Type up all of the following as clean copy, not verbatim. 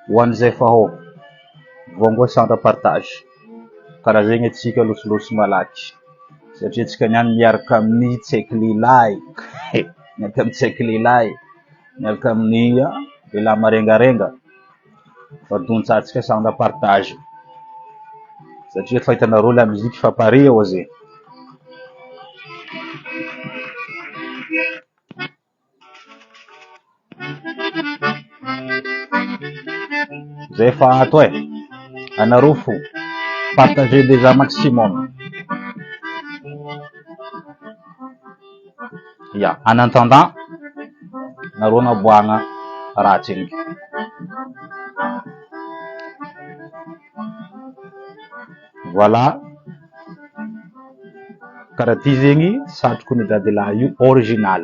Hoan'izay fa ho vongo centre partage karaha zegny atsika losolosy malaky satria atsika niany miaraka amin'ny tsaiky lehilahy miaraka amin'ny tsaiky lehilahy miaraka amin'ny lehilahy marengarenga fadonitsatsika centre partage satria fahitanareo la musique fa pare ao zay zay fa ato anareo fo partager déjà maximum ya en attendant nareo naboagna raha tseniky voilà karaha ty zegny satroko ny dadilahy io original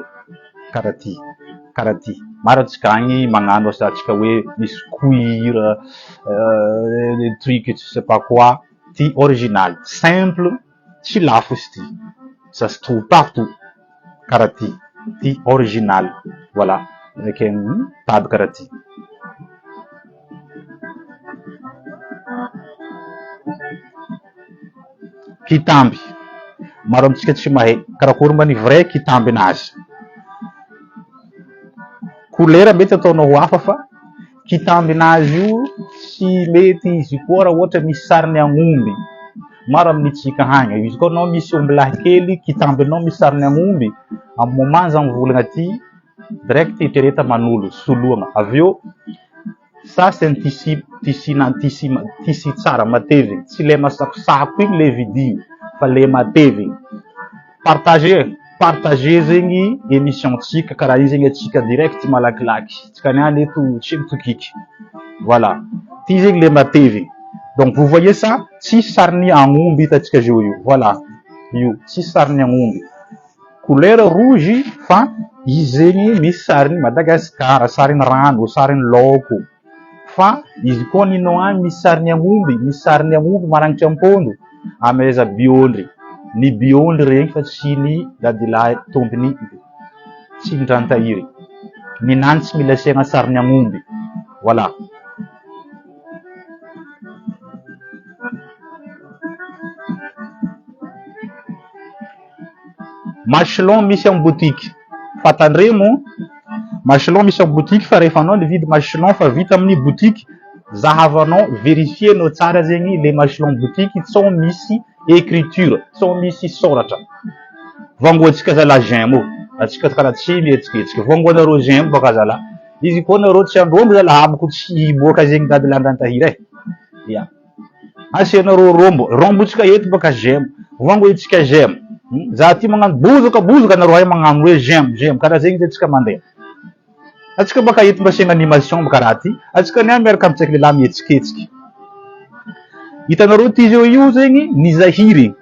karaha ty maro atsika agny magnano asa atsika hoe misy cuir truc je sais pas quoi ty original simple tsy lafo izy ty ça se trouve partout karaha ty original voilà avec tady karaha ty kitamby maro amitsika tsy mahay karakory mba ny vrai kitamby anazy couleur mety ataonao ho hafa fa kitamby anazy io tsy mety izy koa raha ohatra misy sariny agn'omby maro amintsika hagny izy koa anao misy omby lahy kely kitamby anao misy sariny agn'omby amin'ny moment zany volagna ty direct itereta manolo soloagna aveo ça c'est un tissu tsara matevigny tsy le masakosako igny le vidigny fa le matevigny partager zegny émission tsika karaha io zegny atsika direct malakilaky tsika niany eto tsy mitokiky voilà ty zegny le matevigny donc vous voyez ça tsy sariny agn'omby hitatsika zao io voilà io tsy sariny agn'omby couleur rouge fa izy zegny misy sariny Madagascar sariny rano sariny laoko fa izy koa ninao agny misy sariny agn'omby maragnitra ampondo ameza biondry ny biondry regny fa tsy ny dadilahy tompony tsy ndrantahiry ninany tsy mila asiagna sariny agn'omby voilà machelon misy amin'ny boutique fatandremo machelon misy amin'ny boutique fa rehefa anao nividy machelon fa vita amin'ny boutique zahavanao vérifienao tsara zegny le machelon boutique sao misy écriture sao misy soratra vangoantsika zala gemo atsika karaha tsy mihetsiketsika vangoanareo gemo baka zala izy koa nareo tsy andrombo zala abako tsy hiboaka zegny dadilahy ndrantahiry ya asianareo rombotsika eto baka gemo vangoantsika gemo za ty magnano bozaka nareo hay magnano hoe gemo karaha zegny zay atsika mandeha atsika baka eto mba asiagna animation baka raha ty atsika niany miaraka amin'ny tsaiky lehilahy mihetsiketsiky hitanareo ty zao io zegny nizahiry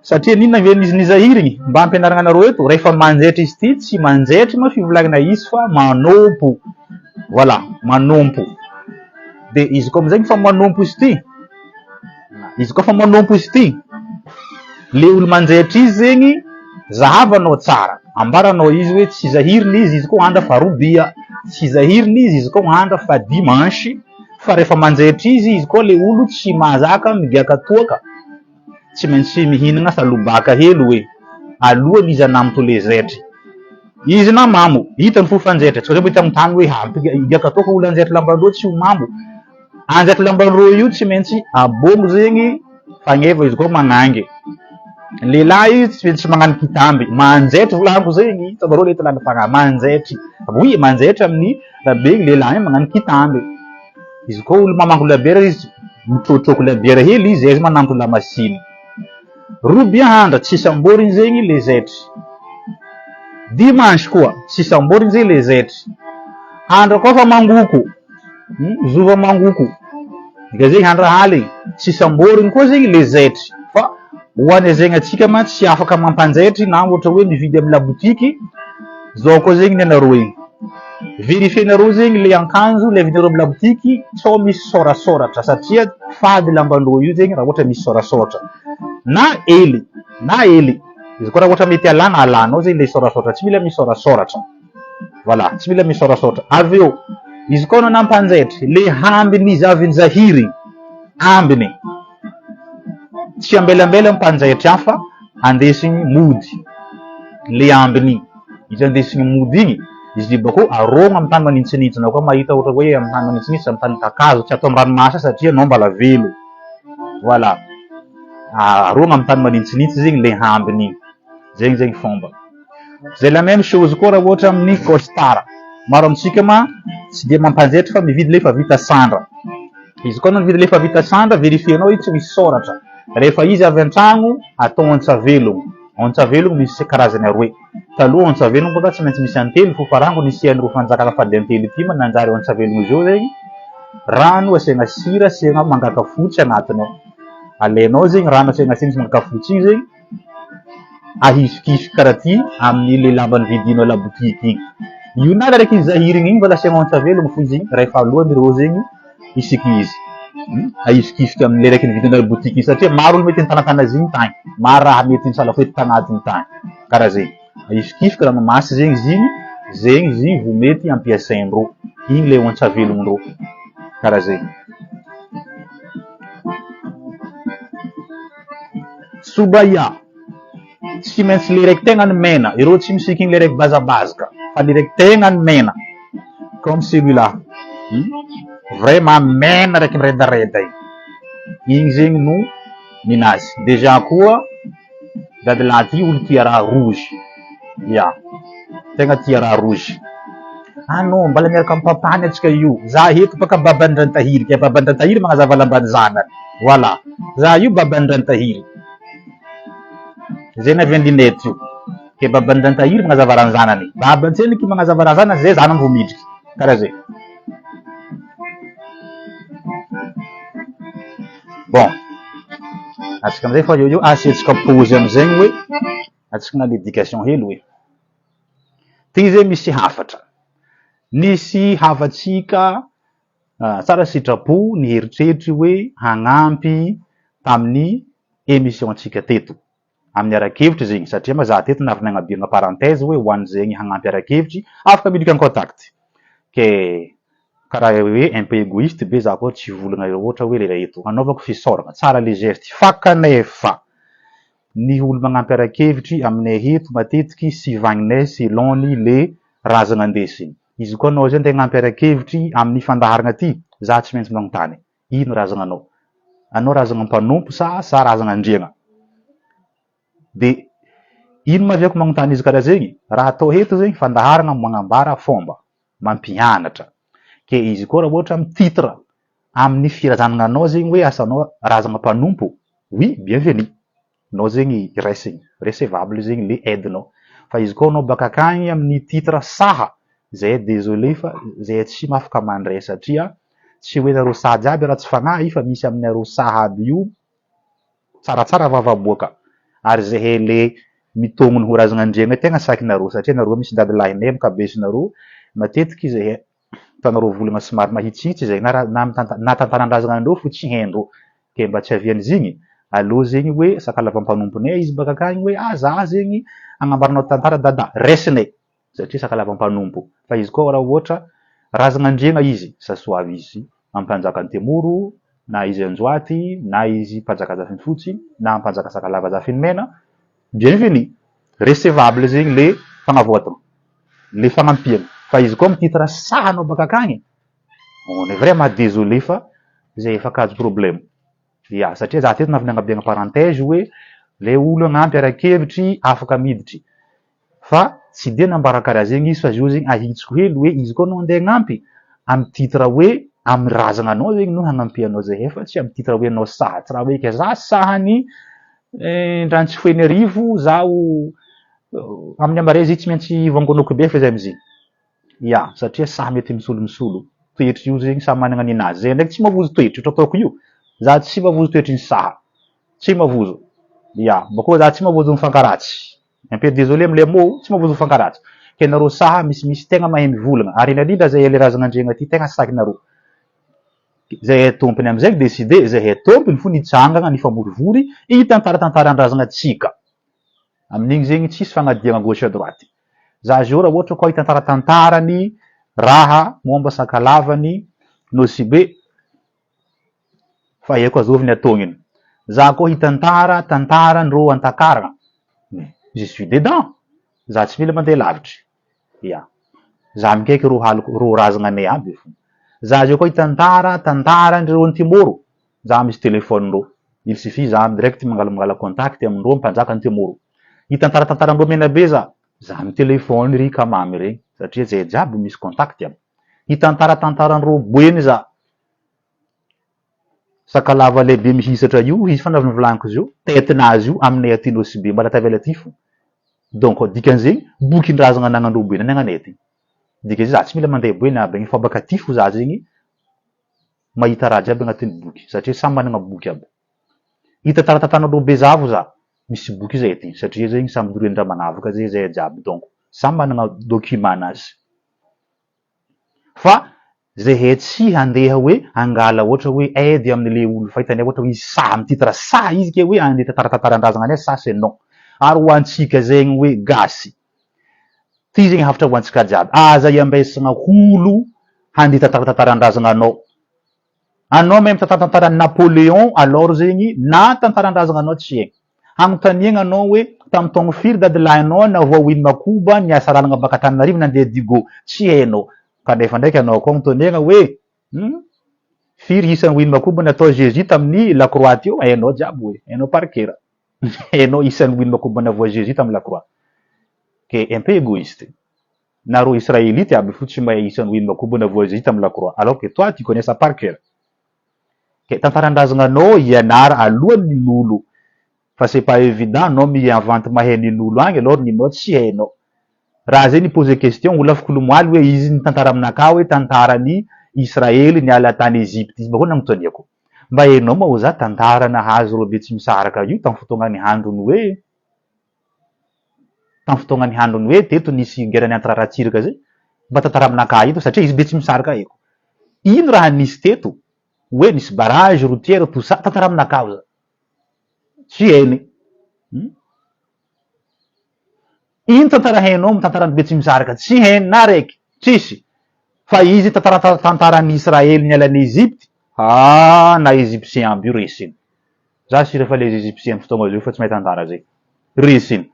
satria ninona avian'izy nizahirigny mba ampianaragna anareo eto rehefa manjaitra izy ty tsy manjaitra ma fivolagnana izy fa manompo voilà manompo de izy koa amizay fa manompo izy ty le olo manjaitra izy zegny zahavanao tsara ambaranao izy hoe tsy zahiriny izy koa andra fa robia tsy zahiriny izy koa andra fa dimanche fa rehefa manjaitra izy koa le olo tsy mahazaka migiaka toaka tsy maintsy mihinagna fa lobaka hely hoe alohany izy anamoto le zaitry izy na mamo hitany fo fanjaitra tsy hita amin'ny tany hoe higiaka toaka olo anjaitra lambandreo tsy ho mamo anjaitra lambandreo io tsy maintsy abongo zegny fagneva izy koa magnangy lehilahy tsy maintsy magnano kitamby manjaitry volaniko zegny hitanareo le talana fagna manjaitry oui manjaitra amin'ny rabegny lehilahy magnano kitamby izy koa olo mamango labiera izy mitrotroko labiera hely izy izy manambo la masiny robia andra tsy samboriny zegny le zaitry dimanche koa tsy samboriny zegny le zaitry andra koa fa mangoko zova mangoko dika zegny andra haly tsy samboriny koa zegny le zaitry fa hoany zegny atsika ma tsy afaka mampanjaitry na ohatra hoe mividy amin'ny labotiky zao koa zegny ny anareo igny verifienareo zegny le akanjo le vidinareo amin'ny labotiky sao misy sorasoratra satria fady lambandreo io zegny raha ohatra misy sorasoratra na ely izy koa raha ohatra mety alana alanao zegny le sorasoratra tsy mila misy sorasoratra Voilà, tsy mila misorasotra. Avy eo, izy koa anao nampanjaitry, le hambiny izy avy zahiry, ambiny. Tsy ambelambela mpanjaitry any fa andesigny mody. Le ambiny, izy andesigny mody igny, izy bako arogna amin'ny tany manintsinintsy. Anao koa mahita ohatra hoe amin'ny tany manintsinintsy, amin'ny tany kakazo, tsy atao am'ranomasy satria anao mbala velo. Voilà. Arogna amin'ny tany manintsinintsy zegny le hambiny. Zegny fomba. C'est la même chose koa raha ohatra amin'ny costard. Maro amintsika tsy de mampanjaitry fa mividy le fa vita sandra. Izy koa mividy le fa vita sandra, verifienao izy tsy misy soratra. Rehefa izy avy an-tragno, atao ontsavelogno. Ontsavelogno misy karazany aroe. Taloha ontsavelogno baka tsy maintsy misy antely, fo farango nisian'ireo fanjakana fady antely ity nanjary ontsavelogno zao zegny. Rano asiana sira, asiana mangaka fotsy anatiny ao. Alainao zegny rano asiana sira mangaka fotsy igny zegny, ahisikisiky karaha ty amin'ny lambany vidinao la boutique igny. Io na raiky izy zahirigny igny mbola asiana ontsavelogno fo izy igny, rehefa alohany reo zegny isiky izy. Ahisikisiky amin'ny raiky vidinao la boutique igny satria maro olo mety mitanatana azy igny tany, maro raha mety misalafoety tanatiny tany. Karaha zegny. Ahisikisiky ranomasy zegny izy igny, zegny izy igny vao mety ampiasaindreo. Igny le ontsavelogno. Karaha zegny. Sobaya. Tsy maintsy le raiky tegna mena, ireo tsy misiky le raiky bazabazaka, fa le raiky tegna mena. Comme celui-là. Vraiment mena raiky miredareda igny. Igny zegny no minazy. Déjà koa dadalahy ty olo tia raha rouge. Ya. Tegna tia raha rouge. Ah non, mbala miaraka amin'ny papany atsika io. Za eto baka baban'Rantahiry, ke baban'Rantahiry magnazava lambany zanany. Voilà. Za io baban'Rantahiry. Zay navy andinety io. Ke baban'Rantahiry magnazava raha zanany. Babantseniky magnazava raha zanany, zay zanany vao midriky. Karaha zay. Bon. Atsika amizay fa io asiatsika pause amizegny hoe atsika na l'éducation hely hoe. Ty zay misy hafatra. Nisy hafatsika tsara sitrapo ny heritretry hoe hagnampy tamin'ny émission antsika teto. Amin'ny arakevitry zegny satria mazaha teto navy nagnabiagna parenthèse hoe ho an'zegny hagnampy arakevitry afaka midika en contact. Ke karaha hoe un peu égoïste be za koa tsy volagna ohatra hoe lera eto anaovako fisoragna tsara le geste fa kanefa ny olo magnampy arakevitry aminay eto matetiky sy vagninay selon ny le razana andesiny. Izy koa anao zay tegna ampy arakevitry amin'ny fandaharana ty, za tsy maintsy magnontany. Ino razana anao? Anao razana mpanompo sa razana andriagna? De ino mahaviako magnontany izy karaha zegny? Raha atao eto zegny fandaharana magnambara fomba mampianatra. Ke izy koa raha ohatra amin'ny titre amin'ny firazanana anao zegny hoe asanao razana mpanompo, oui, bienvenue. Nao zegny iraisiny, recevable zegny le aide-nao. Fa izy koa anao baka akagny amin'ny titre saha, zay désolé fa zay tsy mafaka mandray satria tsy hoe nareo saha jiaby raha tsy fanahy fa misy amin'ny areo saha aby io tsaratsara vavaboaka. Ary zay le mitognony ho razan'andriagna tegna sakinareo satria nareo misy dadilahinay mikabesinareo matetiky zay tanareo volagna somary mahitsihitsy zay na tantanan-drazanandreo fo tsy haindreo. Ke mba tsy havian'izy igny, aleo zegny hoe sakalava mpanomponay izy baka akagny hoe za zegny agnambaranao tantara dada raisinay satria sakalava mpanompo. Fa izy koa raha ohatra razan'andriagna izy, sasoavy izy ampanjaka Antemoro, na izy Anjoaty, na izy mpanjaka Zafiny Fotsy, na mpanjaka Sakalava Zafiny Mena, bienvenue. Recevable zegny le fagnavoatana, le fagnampiana. Fa izy koa amin'ny titre sahanao baka akagny, on est vraiment désolé fa zay efa kajo problème. Ya, satria za teto navy nagnabiagna parenthèse hoe le olo agnampy arakevitry afaka miditry. Fa tsy de nambara karaha zegny izy fa io zegny ahitsiko hely hoe izy koa no andeha agnampy amin'ny titre hoe amin'ny razana anao zegny no hagnampianao zay efa tsy amin'ny titre hoe anao saha. Tsy raha hoe ke za sahany ndrantsy foeny arivo zaho amin'ny amarezy tsy maintsy vangonoko be fa zay amizay. Ya, satria saha mety misolo. Toetry io zegny samy manana ny nazy. Zay ndraiky tsy mavozo toetry ataoko io. Za tsy mavozo toetry ny saha. Tsy mavozo. Ya, bakô za tsy mavozo mifankaratsy. Un peu désolé am'le mot, tsy mavozo mifankaratsy. Ke nareo saha misy tegna mahay mivolagna. Ary indrindra zay le razan'andriagna ty tegna sakinareo. Zay tompony amizay décidé, zay tompony fo nitsangana, nifamorivory, igny tantara-tantaran-drazana tsika. Amin'igny zegny tsisy fagnadiagna gauche à droite. za zio raha ohatra koa hitantaratantarany raha momba sakalavany Nosibe fa eko azoviny ataony za koa hitantara tantarandreo Antakarana je suis dedans za tsy mila mandeha lavitry ya za mikaiky ro razagna anay aby fo za zio koa hitantara tantarandreo Antimoro za misy telefônindreo il suffit za direct mangala contact amindreo mpanjaka Antimoro hitantaratantarandreo Menabe za mi telefôny ry kamamy regny satria zay jiaby misy contact aby hitantaratantarandreo Boeny za sakalava lehibe mihisatra io izy fa navolagniko zio tetinazy io aminay aty Nosibe mbala tavela aty fo donc dikan'zegny bokin-drazagna anagnandreo Boeny anagnanay aty dikan'zay za tsy mila mandeha Boeny aby igny fa baka aty fo za zegny mahita raha jiaby agnatin'ny boky satria samy managna boky aby hitantaratantarandreo Bezavo za misy boky zay aty satria zegny samy doroin-draha manavaka zay jiaby donc samy managna document anazy fa zahay tsy handeha hoe angala ohatra hoe aide amin'le olo fahitanay ohatra hoe izy sa amin'ny titre sa izy ke hoe andeha tantaratantarandrazagna anay sa c'est non ary ho antsika zegny hoe gasy ty zegny hafatra ho antsika jiaby aza iambesagna holo handeha tantaratantarandrazagna anao même tantaratantarany Napoléon alors zegny na tantarandrazagna anao tsy hainy anontaniagna anao hoe tamin'ny taogno firy dadilahy anao navoa Makoba niasa lalagna baka Antananarivo nandeha Digo tsy hainao kanefa ndraiky anao koa mitoniagna hoe firy isan'ny Makoba natao Jésus tamin'ny Lacroix teo hainao jiaby hoe hainao par cœur hainao isan'ny Makoba navoa Jésus tamin'ny Lacroix que un peu égoïste na ro israélite aby fo tsy mahay isan'ny Makoba navoa Jésus tamin'ny Lacroix alors que toi tu connais ça par cœur que tantarandrazagna anao ianara alohan'ny olo fa c'est pas évident anao miinvente mahay nin'olo agny alors ninao tsy hainao raha zay nipose question olo afaka lomoaly hoe izy nitantara aminaka hoe tantarany Israely niala tany Egypte izy bakô nagnotaniako mba hainao ma ho za tantara nahazo robe tsy misaraka io tamin'ny fotoagnany handrony hoe tamin'ny fotoagnany handrony hoe teto nisy guerany antiraratsiraka zay mba tantara aminaka ito satria izy be tsy misaraka eko ino raha nisy teto hoe nisy barrage routière tout ça tantara aminaka za tsy hainy ino tantara hainao mitantarany be tsy misaraka tsy hainy na raiky tsisy fa izy tantarany Israely nialan'ny Egypte na Egyptien aby io resiny za sy refa les Egyptiens fotoagna zio fa tsy mahay tantara zay resiny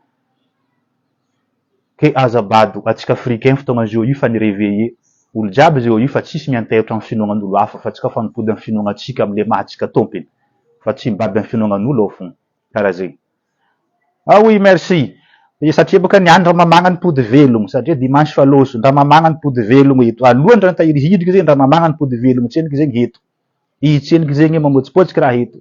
ke azabado atsika africain fotoagna zio io fa nireveillé olo jiaby zio io fa tsisy miantehitra amin'ny finoagnan'olo hafa fa tsika fanipody amin'ny finoagnatsika am'le mahatsika tompiny fa tsy mibaby amin'ny finoagnan'olo ao fogna karaha zay oui merci satria baka niandra mamagna ny pody velogno satria dimanche fa loso ndra mamagna ny pody velogno eto alohandra nitahiry hidriky zegny ndra mamagna ny pody velogno tseniky zegny eto itseniky zegny mamotsipotsiky raha eto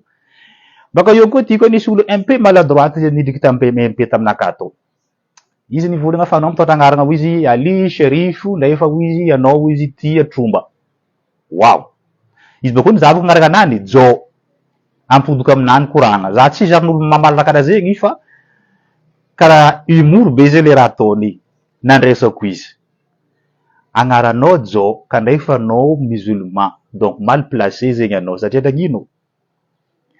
baka eo koa ty koa nisy olo un peu maladroite nidriky MP taminaka atao izy nivolagna fa anao mitondra agnarana ho izy Ali Sherifo nefa ho izy anao ho izy Tia Tromba wow izy bakô nizavako agnaraka anany Jo ampodoka aminany koragna za tsy zarin'olo mamala karaha zegny fa karaha humour be zay le raha ataony nandresako izy agnaranao Jo kanefa anao musulman donc mal placé zegny anao satria nagnino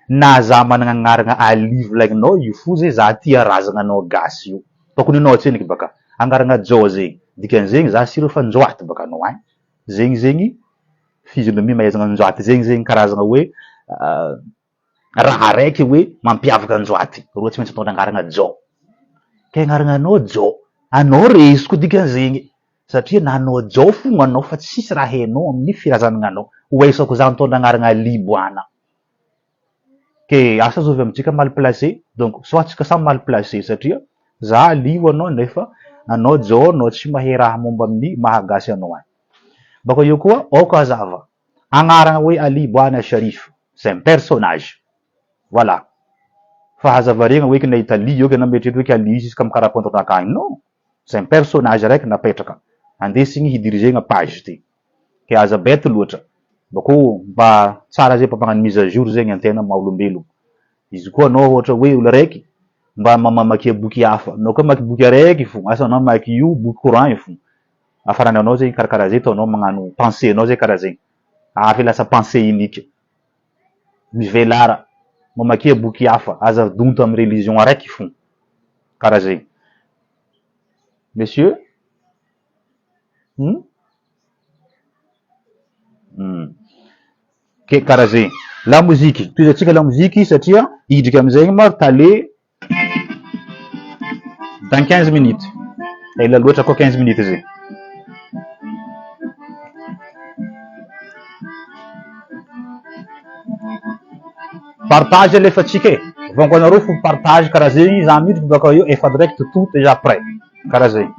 na za managna agnarana Ali volagninao io fo zay za tia razagna anao gasy io tokony anao tseniky baka angarana Jo zegny dikan'zegny za siro fa njoaty baka anao any zegny physionomie mahaizana njoaty zegny karazagna hoe raha raiky hoe mampiavaka njoaty roa tsy maintsy mitondra angarana Jo ke agnarana anao Jo anao resiko dikan'zegny satria na anao Jo fogna anao fa tsisy raha hainao amin'ny firazanana anao hoaisako za mitondra agnarana Liboana ke asa zovy amintsika mal placé donc soit tsika samy mal placé satria za Lio anao nefa anao Jo anao tsy mahay raha momba amin'ny mahagasy anao any bako eo koa oko azava agnarana hoe Ali Boana Sharif c'est un personnage voilà fa hazavarena hoe na Italie eo ke nametrety hoe Ali izy ka mikarapontra akagny non c'est un personnage raiky napetraka andesigny hidirigena page ty ke aza bety loatra bako mba tsara zay mpagnano mise à jour zegny antena maha olombelogno izy koa anao ohatra hoe olo raiky mba mamakia boky hafa anao koa maky boky araiky fo asa anao maky io boky courant io fo afarany anao zegny karakaraha zay ataonao magnano pensée anao zay karaha zegny afy lasa pensée unique mivelara mamakia boky hafa aza donto amin'ny religion araiky fo karaha zegny monsieur ke karaha zegny la moziky toizatsika la moziky satria idriky amizegny maro tale dans 15 minutes ela loatra koa 15 minutes zegny partage alefa tsika e vonko anareo fo partage karaha zegny za midriky baka eo efa direct tout déjà prêt karaha zegny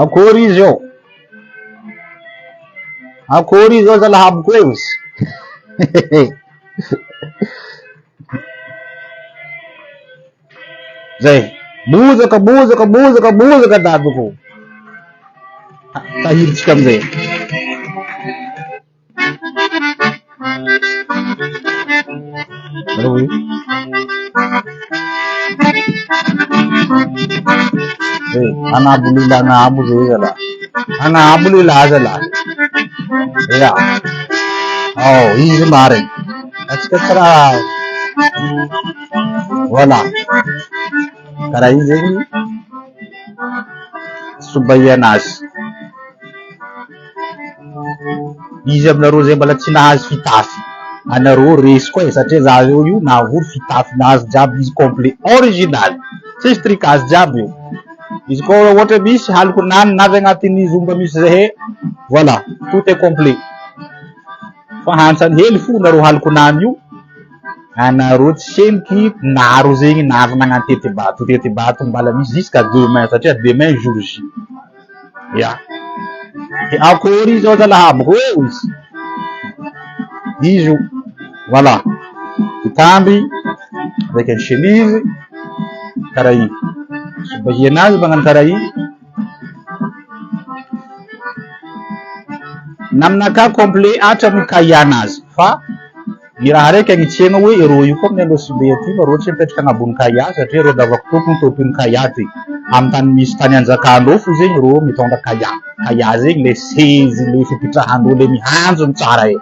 akory izy eo akory izy eo zalahy koa izy zay bozaka bozaka bozaka bozaka dadoko tahiritsika amizay aloha anabo lila anabo zay zalahy anabo lila zalahy ya izy mariny atsika karaha voilà karaha iny zegny sobaia anazy izy aminareo zay mbola tsy nahazo fitafy anareo resy koa e satria za eo io nahavory fitafy nahazo jiaby izy complet original tsisy tricage jiaby io izy koa ohatra misy haliko nany navy agnatin'ny zomba misy zahe voilà tout est complet fa hantsany hely fo nareo haliko nany io anareo tsy seniky naro zegny navy nagnano tety bato mbala misy jusqu'à demain satria demain jour J ya akory zao zalahy rose izy voilà itamby avec une chemise karaha igny bahia anazy magnano karaha igny naminaka complet hatramy kaya anazy fa ny raha raiky agnitsegna hoe ero io koa amin'ny alosibe aty fa rô tsy mipetraka agnabony kaya satria rô davako tokony topiny kaya ty amy tany misy tany anjakandreo fo zegny rô mitondra kaya zegny le sezy le fipitrahandreo le mihandro ny tsara e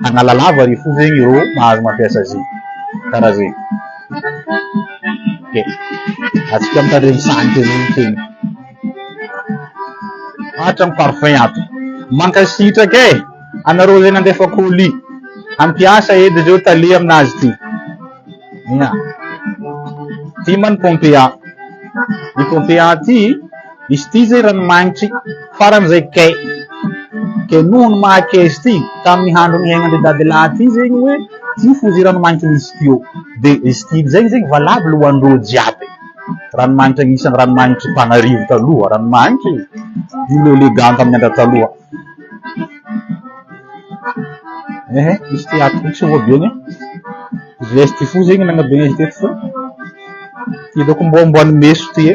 agnalalava ry fo zegny rô mahazo mampiasa azy karaha zegny ke atsika mitandregny sanity zegny tegny hatramy parfum ato mankasitraka e anareo zegny andefa colis ampiasa edy zao talia aminazy ty ia ty man pompea ny pompea ty izy ty zay ranomagnitry faran'izay ke noho ny mahakezy ty tamin'ny handro niaignandre dadilahy ty zegny hoe ty fo zay ranomagnitry misy tio de izy ty zegny zegny valable ho andreo jiaby ranomagnitry agnisan'ny ranomagnitry mpanarivo taloha ranomagnitry ilo eleganta amin'ny andra taloha izy ty ato tsy voabiagny veste fo zegny nagnabiagna izy teto fa ty doko mbomboany meso ty e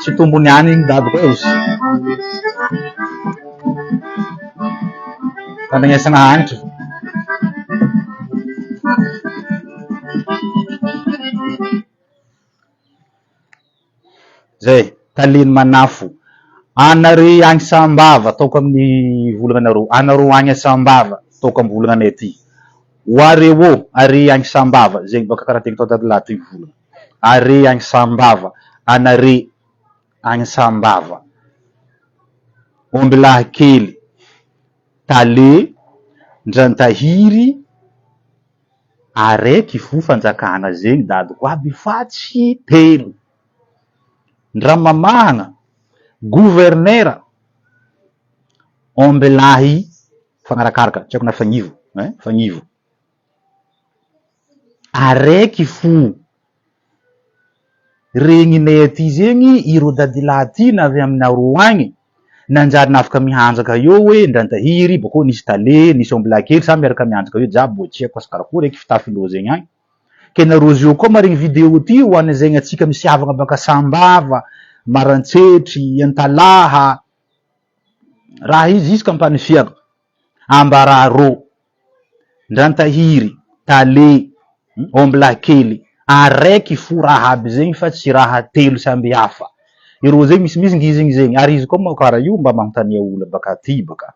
tsy tombony any igny dady koa izy tandagnesana hanitry zay taliny manafo anare agny Sambava ataoko amin'ny volagnanareo anareo agny Sambava ataoko amin'ny volagnanay aty oareo are agny Sambava zegny baka karaha tegny tao dadilahy ty volagna are agny Sambava anare agny Sambava omby lahy kely tale ndrantahiry araiky fo fanjakana zegny dadiko aby fa tsy telo ndramamahana gouvernera omby lahy fagnarakaraka tsy haiko na fagnivo fagnivo araiky fo regninay aty zegny ireo dadilahy ty navy aminareo agny nanjary nafaka mihanjaka eo hoe ndrantahiry bako nisy tale nisy omby lahy kely samy miaraka mihanjaka eo jiaby bo tsy haiko asa karakory eky fitafilô zegny agny ke nareo zio koa maregny vidéo ty ho an'ny zegny atsika misiavagna baka Sambava Marantsetry Antalaha raha izy izy kampanifiagna ambararô ndrantahiry tale omby lahy kely araiky fo raha aby zegny fa tsy raha telo samby hafa ireo zegny misimizingizigny zegny ary izy koa moa karaha io mba magnotania olo baka aty baka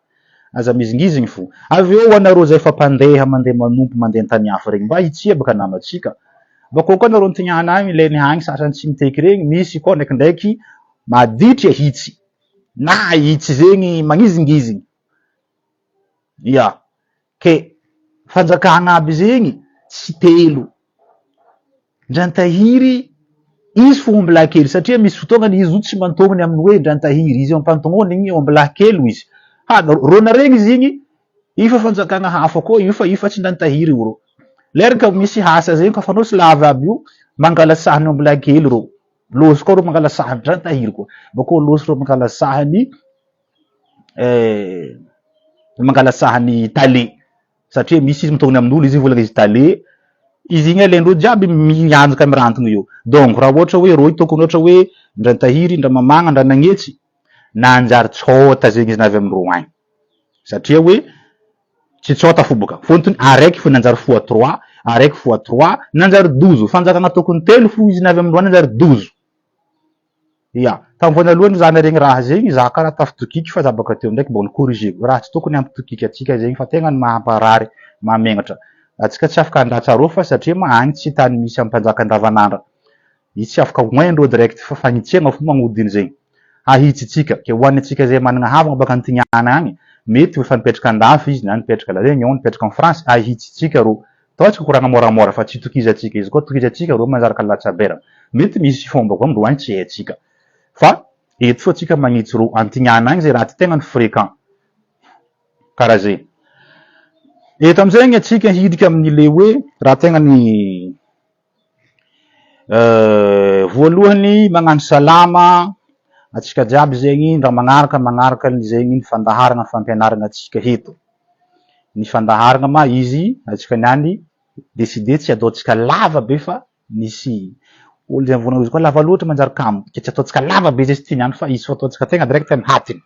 aza mizingizigny fo avy eo anareo zay fampandeha mandeha manompo mandeha antany hafa regny mba hitsia baka namatsika bakô koa nareo ntignana agny ilainy hagny sasany tsy miteky regny misy koa ndraikindraiky maditry hitsy na hitsy zegny magnizingizigny ia ke fanjakana aby zegny tsy telo ndrantahiry izy fo omby lahy kely satria misy fotoagnany izy io tsy mantognony amin'ny hoe ndrantahiry izy ampantognony igny omby lahy kely izy rô naregny izy igny ifa fanjakana hafa koa io fa ifa tsy ndrantahiry io rô leraka misy hasa zegny kafa anao silava aby io mangala sahany omby lahy kely rô losy koa rô mangala sahany ndrantahiry koa bakô losy rô mangala sahany tale satria misy izy mitognony amin'olo izy volagna izy tale izy igny alaindreo jiaby mianjaka mirantogny io donc raha ohatra hoe rô tokony ohatra hoe ndrantahiry ndramamagna ndranagnetsy nanjary tsôta zegny izy navy amindreo agny satria hoe tsy tsôta fo boka fôntony araiky fo nanjary fois 3 araiky fois 3 nanjary 12 fanjakana tokony telo fo izy navy amindreo nanjary 12 ia tamin'ny voanalohany za naregny raha zegny za karaha tafitokiky fa za baka teo ndraiky mbola corrigeko raha tsy tokony ampitokiky atsika zegny fa tegna ny mahamparary mahamenatra atsika tsy afaka andratsarô fa satria agny tsy tany misy ampanjaka andavanandra izy tsy afaka hoendreo direct fa fagnitsegna fo magnodiny zegny ahitsitsika ke hoan'ny atsika zay managna havagna baka antignana agny mety efa nipetraka andafy izy na nipetraka la Réunion nipetraka en France ahitsitsika rô toatsika koragna moramora fa tsy tokizatsika izy koa tokizatsika rô manjaraka latsaberana mety misy fomba koa amindreo agny tsy haitsika fa eto fo atsika magnitsy rô antignana agny zay raha ty tegna ny fréquent karaha zegny eto amizegny atsika hidika amin'ile hoe raha tegna ny voalohany magnano salama atsika jiaby zegny raha magnaraka zegny ny fandaharana fampianarana atsika eto. Ny fandaharana ma izy atsika niany décider tsy ataotsika lava be fa misy olo zay volagna izy koa lava loatra manjary kamo ke tsy ataotsika lava be zay sy tiany fa izy fataotsika tegna direct amin'ny hatiny.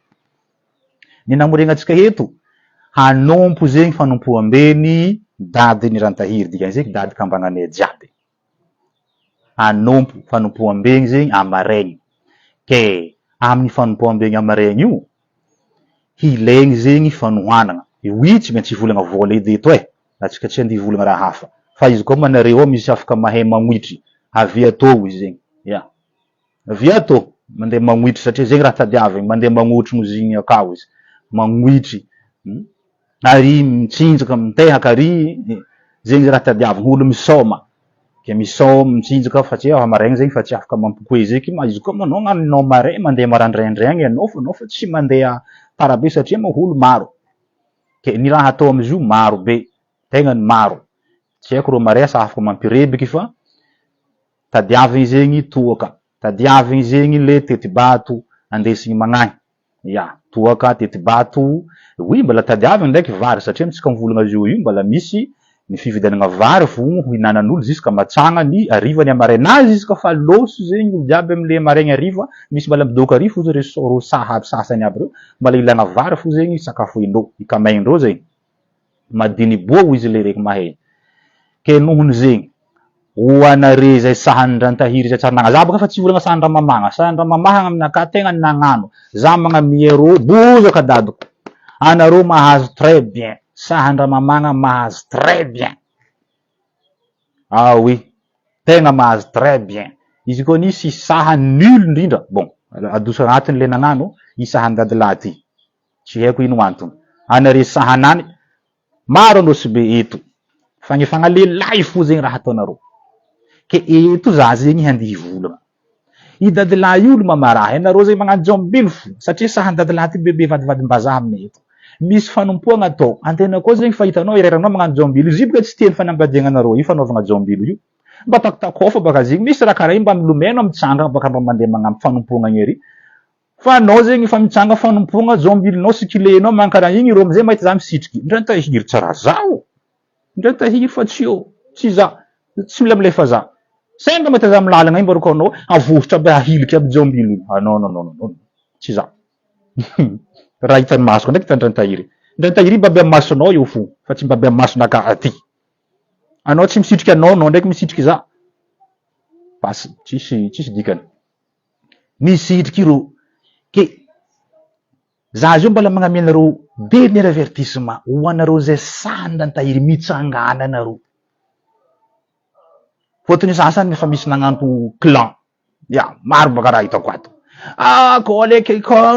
Ny namoregna atsika eto hanompo zegny fanompoambeny dadiny Rantahiry dikan'izay dady kambagnanay jiaby. Hanompo fanompoambeny zegny amaregny. Ke amin'ny fanompoambeny amaregny io hilegny zegny fanohanana. Io tsy maintsy volagna vola edy eto atsika tsy andia volagna raha hafa. Fa izy koa manareo misy afaka mahay magnitry avy atao izy zegny. Ya. Avy atao mandeha magnitry satria zegny raha tadiaviny mandeha magnotry moziny akao izy. Magnitry. Ary mitsinjaka mitehaka ary zegny raha tadiaviny olo misoma. Ke misoma mitsinjaka fa tsy amaregny zegny fa tsy afaka mampipoe zeky ma izy koa manao gn'aninao mare mandeha marandraindray anao fa tsy mandeha tarabe satria ma olo maro. Ke ny raha atao amizio maro be, tegna ny maro. Tsy haiko ro mare sa afaka mampirebiky fa tadiaviny zegny toaka. Tadiaviny zegny le tetibato andesigny magnagny. Ya, toaka tetibato. Oui, mbola tadiaviny ndraiky vary satria mitsika mivolagna azy io mbola misy ny fividianana vary vo hinanan'olo ziska matsagna ny arivany amarenazy izy ka fa loso zegny olo jiaby amle maregny ariva misy mbola midoko arivo ro sasany aby reo mbola ilana vary fo zegny sakafo indreo ikamaindreo zegny madiny boa izy le reky mahay. Ke nohony zegny hoanare zay sahan'ny Rantahiry zay tsara nagna za boka fa tsy volagna sahan'ny Ramamanga. Sahan'ny Ramamanga aminaka tegna nagnano za magnamia ro bozaka dadoko. Anareo mahazo très bien. Sahan'ny Ramamanga mahazo très bien. Ah oui, tegna mahazo très bien. Izy koa nisy saha nul indrindra. Bon, adoso agnatiny le nagnano isahan'ny dadilahy ty. Tsy haiko ino antony. Anare sahanany maro anao sy be eto. Fagnefagna lehilahy fo zegny raha ataonareo. Ke eto za zegny handihy volagna. I dadilahy io mamaraha anareo zegny magnano jombilo fo satria sahan'ny dadilahy ty bebe vadivadimbazaha aminay eto. Misy fanompoagna atao. Antena koa zegny fahitanao ireranao magnano jombilo. Izy boka tsy tiany fanambadiagna anareo io fanaovagna jombilo io. Mba takitakofa baka zegny misy raha karaha io mba milomeno mitsanga baka mba mandeha magnampy fanompoagna igny. Fa anao zegny fa mitsanga fanompoagna jombilonao sy kilenao mankara igny ro amizay mahita za misitriky. Ndrantahiry tsara zao. Ndrantahiry fa tsy eo. Tsy za. Tsy milamlefa za. Sendra mahita za milalagna igny baroko anao avohitra aby ahiliky aby jombilo io. Ah non. Tsy za. Raha hitan'ny masoko ndraiky Ndrantahiry. Ndrantahiry mbabe amin'ny masonao io fo fa tsy mbabe amin'ny masonaka aty. Anao tsy misitriky anao ndraiky misitriky za. Pas tsisy dikany. Misitriky ro. Ke za zio mbola magnamia anareo dernier avertissement ho anareo zay sahan'ny Ndrantahiry mitsangana anareo. Fotony sasany efa misy nagnano clan. Ya, maro baka raha hitako ato. Ah, ko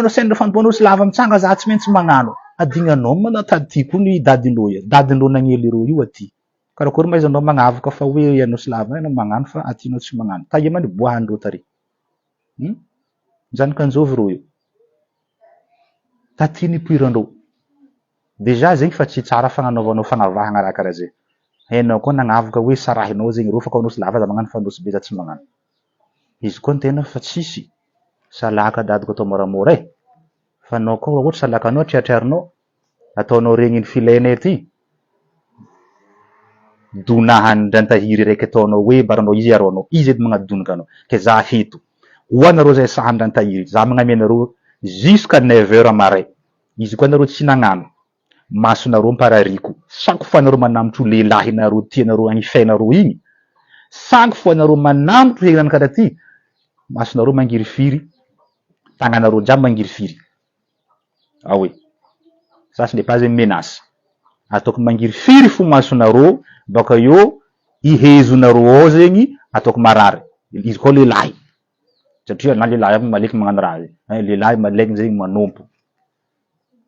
sendra fanompoanao sy lava mitsanga za tsy maintsy magnano. Adinganao manatady ty koa ny dadindreo io. Dadindreo nagnely reo io aty. Karakory ma izy anao magnavoka fa hoe anao sy lava anao magnano fa aty anao tsy magnano. Taia man boahandreo tary. Mijanaka anjovy reo io. Taty nipoirandreo. Deja zegny fa tsy tsara fagnanaovanao fagnavahagna raha karaha zay. Hainao koa nagnavoka hoe sarahinao zegny reo fa anao sy lava za magnano fa anao sy be za tsy magnano. Izy koa tena fa tsisy salaka dadiko atao moramora fa anao koa ohatra salakanao triatriarinao ataonao regny ny filainay ty. Donahan'ny Ndrantahiry raiky ataonao hoe baranao izy aronao. Izy edy magnadonaka anao. Ke za heto. Ho anareo zay sahan'ny Ndrantahiry. Za magnamia anareo jusqu'à 9h maray. Izy koa anareo tsy nagnano. Masonareo miparariko. Chaque fois anareo manamotro lehilahy nareo tianareo agnifainareo igny. Chaque fois anareo manamotro helan'ny karaha ty. Masonareo mangirifiry. Tagnanareo jiaby mangirifiry. Ah oui. Ça ce n'est pas une menace. Ataoko mangirifiry fo masonareo baka eo ihezonareo ao zegny ataoko marary. Izy koa lehilahy. Satria na lehilahy aby maleky magnano raha zegny. Lehilahy maleky zegny manompo.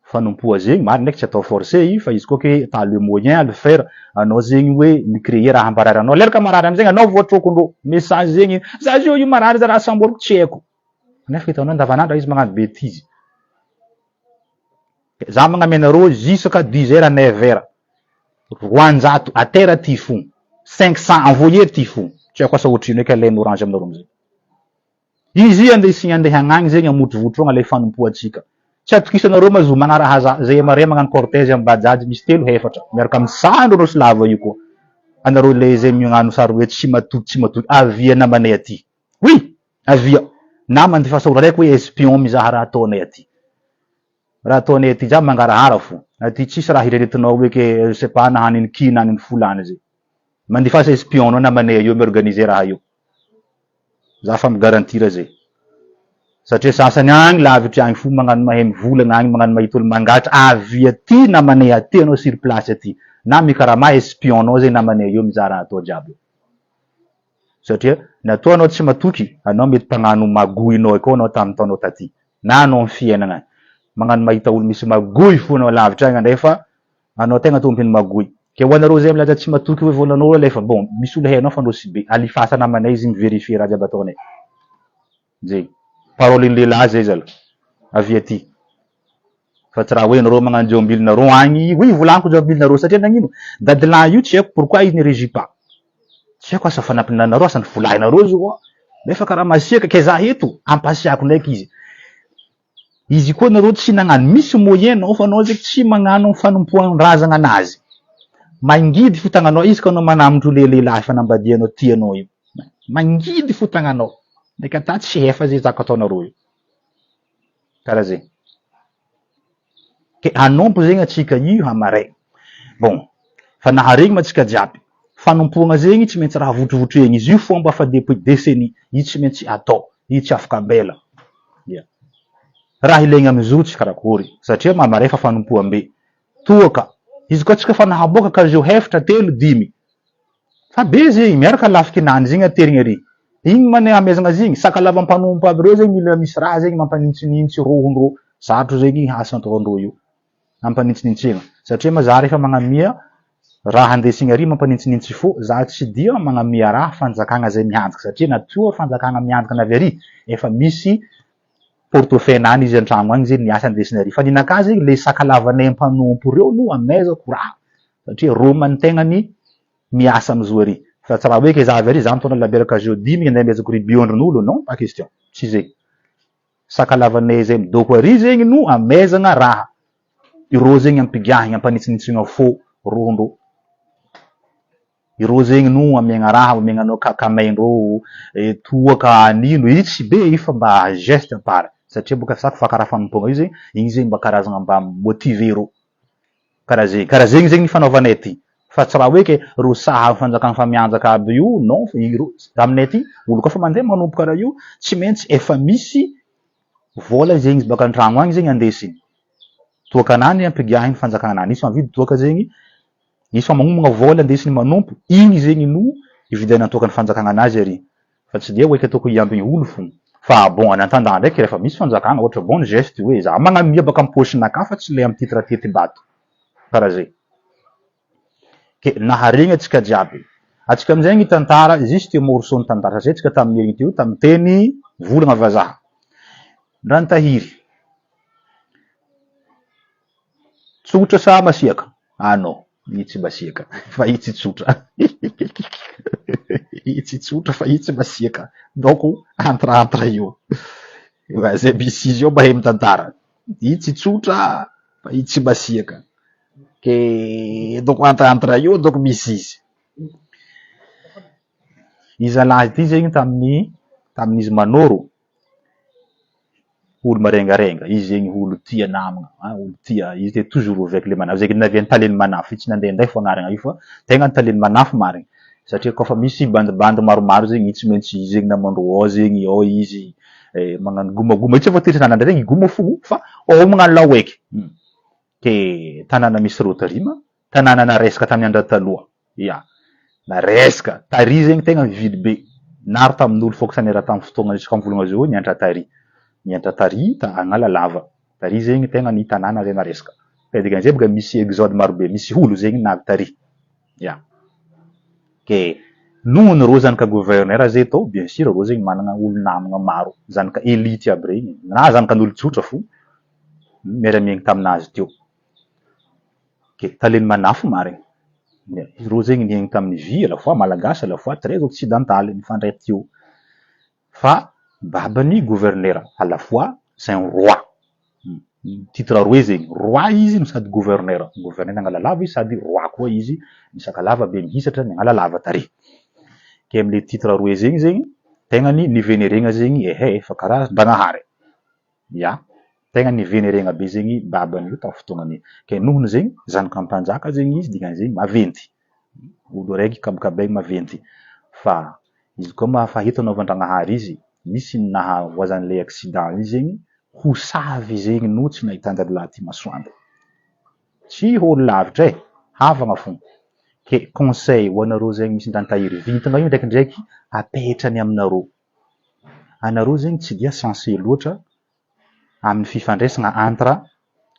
Fanompoa zegny maro ndraiky tsy atao forcé fa izy koa ke t'as le moyen à le faire anao zegny hoe micréer raha hamparary anao. Leraka marary amizegny anao voatrokondreo message zegny za zio io marary za raha samboriko tsy haiko. Nefa hitanao andavanandro izy magnano bêtise. Za magnamia anareo jusqu'à 10h à 9h. Roanjato atera ty fo. 500 envoyer ty fo. Tsy haiko asa ohatrino eky alainy orange aminareo amizay. izy andesigny andeha hagnagny zegny amotrovotrogna le fanompoantsika tsy atokisanareo ma zo magnaraha zay mare magnano cortège amy bajaj misy 3 efatra miaraka amy sandro rô slava io koa anareo le zay mignano sary hoe tsy matoky avia namanay aty oui avia namany defa saora raiky hoe espion mizaha raha ataonay aty jiaby mangarahara fo aty tsisy raha ireretinao hoe ke sepa na haniny ki na haniny folany zay mandefasa espion nao namanay io miorganiser raha io za fa migarantira zay satria sasany agny lavitry agny fo magnano mahay mivolagna agny magnano mahita olo mangatra avy aty namanay aty anao sur place aty na mikarama espion nao zay namanay io mizaha raha atao jiaby satria natao anao tsy matoky anao mety mpagnano magoinao koa anao tamin'ny taonao taty na anao amy fiainagna magnano mahita olo misy magoy fo anao lavitra agny nefa anao tegna tompiny magoy ke ho anareo zay milaza tsy matoky hoe volanao alefa bon misy olo hainao fa anao sy be alifasa namanay izy miverifier raha jiaby ataonay zay parolin'ny lehilahy zay zala avy aty fa tsy raha hoe nareo magnano jiombilinareo agny oui volaniko jiombilinareo satria nagnino dadilahy io tsy haiko pourquoi izy ne régit pas tsy haiko asa fanampinanareo asany volahinareo zo nefa karaha masiaka ke za eto ampasiako ndraiky izy koa nareo tsy nagnano misy moyen nao fa anao zay tsy magnano fanompoan-drazagna anazy mangidy fotagnanao izy ka anao manamotro lehilahy fanambadianao tianao io mangidy fotagnanao ndraiky ata tsy hefa zay zaka ataonareo io karaha zay ke hanompo zegny atsika io hamaray bon fa naharegny matsika jiaby fanompoagna zegny tsy maintsy raha votrovotreny izy io fomba fa depuis décennie io tsy maintsy atao io tsy afaka ambela raha ilaigny amizao tsy karakory satria mamare fa fanompoam-be toaka izy koa tsika fa nahaboaka ka zio hefatra 3-5 fa be zegny miaraka lafikinany zegny aterigny ary igny mane amezagna zegny sakalava mpanompo aby reo zegny mila misy raha zegny mampanintsinintsy rohondreo sarotro zegny asa ataondreo io mampanintsinintsina satria ma za rehefa magnamia raha andesigny ary mampanintsinintsy fo za tsy dia magnamia raha fanjakagna zay mianjaka satria natoa fanjakagna mianjaka navy ary efa misy portefeuille-nany izy antragno agny zegny niasa andesiny ary fa ninaka zegny le sakalavanay mpanompo reo no amezako raha satria rô mantegnany miasa amzo ary fa tsy raha hoe ke zavy ary za mitondra laberaka jeudi andeha amezako ry biondron'olo non pas question tsy zay sakalavanay zay midoko ary zegny no amezagna raha irô zegny ampigiahigny ampanitsinitsina fo rohondreo irô zegny no amiagna raha amiagnanao kakamaindreo toaka anino io tsy be io fa mba geste para satria boka sako fa karaha fanompogna io zegny igny zegny mba karazagna mba motiver reo karaha zegny zegny fanaovanay aty fa tsy raha hoe ke ro saha fanjakana fa mianjaka aby io non iro aminay aty olo koa fa mandeha manompo karaha io tsy maintsy efa misy vola zegny izy baka antragno agny zegny andesiny toakanany ampigiahiny fanjakananany isy mavidy toaka zegny isy fa magnomagna vola andesiny manompo igny zegny no ividiana tokany fanjakagna anazy ary fa tsy dia hoe ke ataoko iambigny olo fo fa bon anantandà ndraiky rehefa misy fanjakagna ohatra bon geste hoe za magnamia baka amy posinaka fa tsy le amy titre tety-bato karaha zay ke naharegny atsika jiaby atsika amizay gny tantara juste morceau-ny tantara satria atsika tamin'igny teo tamy teny volagna vazaha rantahiry tsotra sa masiaka non io tsy masiaka fa io tsy tsotra io tsy tsotra fa io tsy masiaka donc entre io zay misy izy io mahay mitantara io tsy tsotra fa io tsy masiaka ke donc entre io donc misy izy zalahy ty zegny tamin'izy manoro olo marengarenga izy zegny olo tia namagna olo tia izy te toujours avec le manafo zegny naviany taleny manafo tsy nandehanday fo agnarana io fa tegna taleny manafo marigny satria koa fa misy bandibandy maromaro zegny io tsy maintsy izy zegny namandro zegny ao izy magnano gomagoma tsy voatery tanàna regny goma fo fa ao magnano laoeky ke tanàna misy rotarima tanàna naresaka tamin'ny andro taloha naresaka tary zegny tegna mividy be naro tamin'olo fonctionnaire tamin'ny fotoagna isaka mivolagna zao niantra tary agnala lava tary zegny tegna ny tanàna zay naresaka dikan'izay boka misy exode maro be misy olo zegny navy tary ke nohony rô zanaka gouverneur zay tao bien sûr rô zegny managna olo namagna maro zanaka elite aby regny na zanakan'olo tsotra fo miaramiagny taminazy teo ke taleny manafo marigny rô zegny niaigny tamin'ny vie à la fois malagasy à la fois très occidental mifandray teo fa babany gouverneur, à la fois c'est un roi. Titre roe zegny, roi izy no sady gouverneur angala lava izy sady roi koa izy, misaka lava be mihisatra miangala lava tare. Ke amle titre roe zegny tegna ny nivenerena zegny efa karazam-bagnahary. Ya, tegna nivenerena be zegny babany io tamin'ny fotoanany. Ke nohony zegny zanaka mpanjaka zegny izy dikan'izegny maventy. Olo raiky kabakabaigny maventy. Fa izy koa mahafahita anaovan-dragnahary izy, misy nahahoazan'le accident izy zegny, ho savy zegny no tsy nahitandadilahy ty masoandro. Tsy hôlo lavitra havagna fogna. Ke conseil ho anareo zegny misy ndantahiry vintagna io ndraikindraiky apetrany aminareo. Anareo zegny tsy dia censé loatra amin'ny fifandraisana entre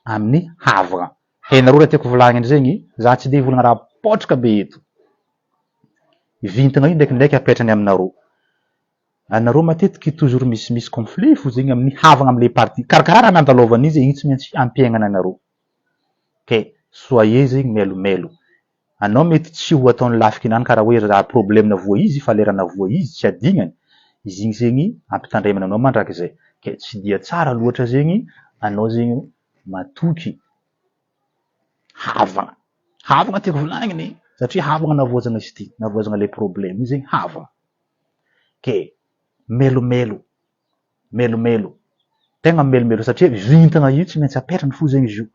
amin'ny havagna. Hainareo raha tiako volagniny zegny, za tsy de volagna raha potraka be eto. Vintagna io ndraikindraiky apetrany aminareo. Anareo matetiky toujours misy conflit fo zegny amin'ny havagna amle partie. Karakara raha nandalaovany izy, igny tsy maintsy ampiaignana anareo. Ke soyez zegny melomelo. Anao mety tsy ho ataony lafiky nany karaha hoe raha problème na voa izy, fa lerana voa izy tsy adignany. Izy igny zegny ampitandremana anao mandrakizay. Ke tsy dia tsara loatra zegny anao zegny matoky havagna. Havagna tiako volagniny satria havagna navoazana izy ty, navoazana le problème io zegny havagna. Ke melomelo. Tegna melomelo satria vintagna io tsy maintsy apetrany fo zegny izy io.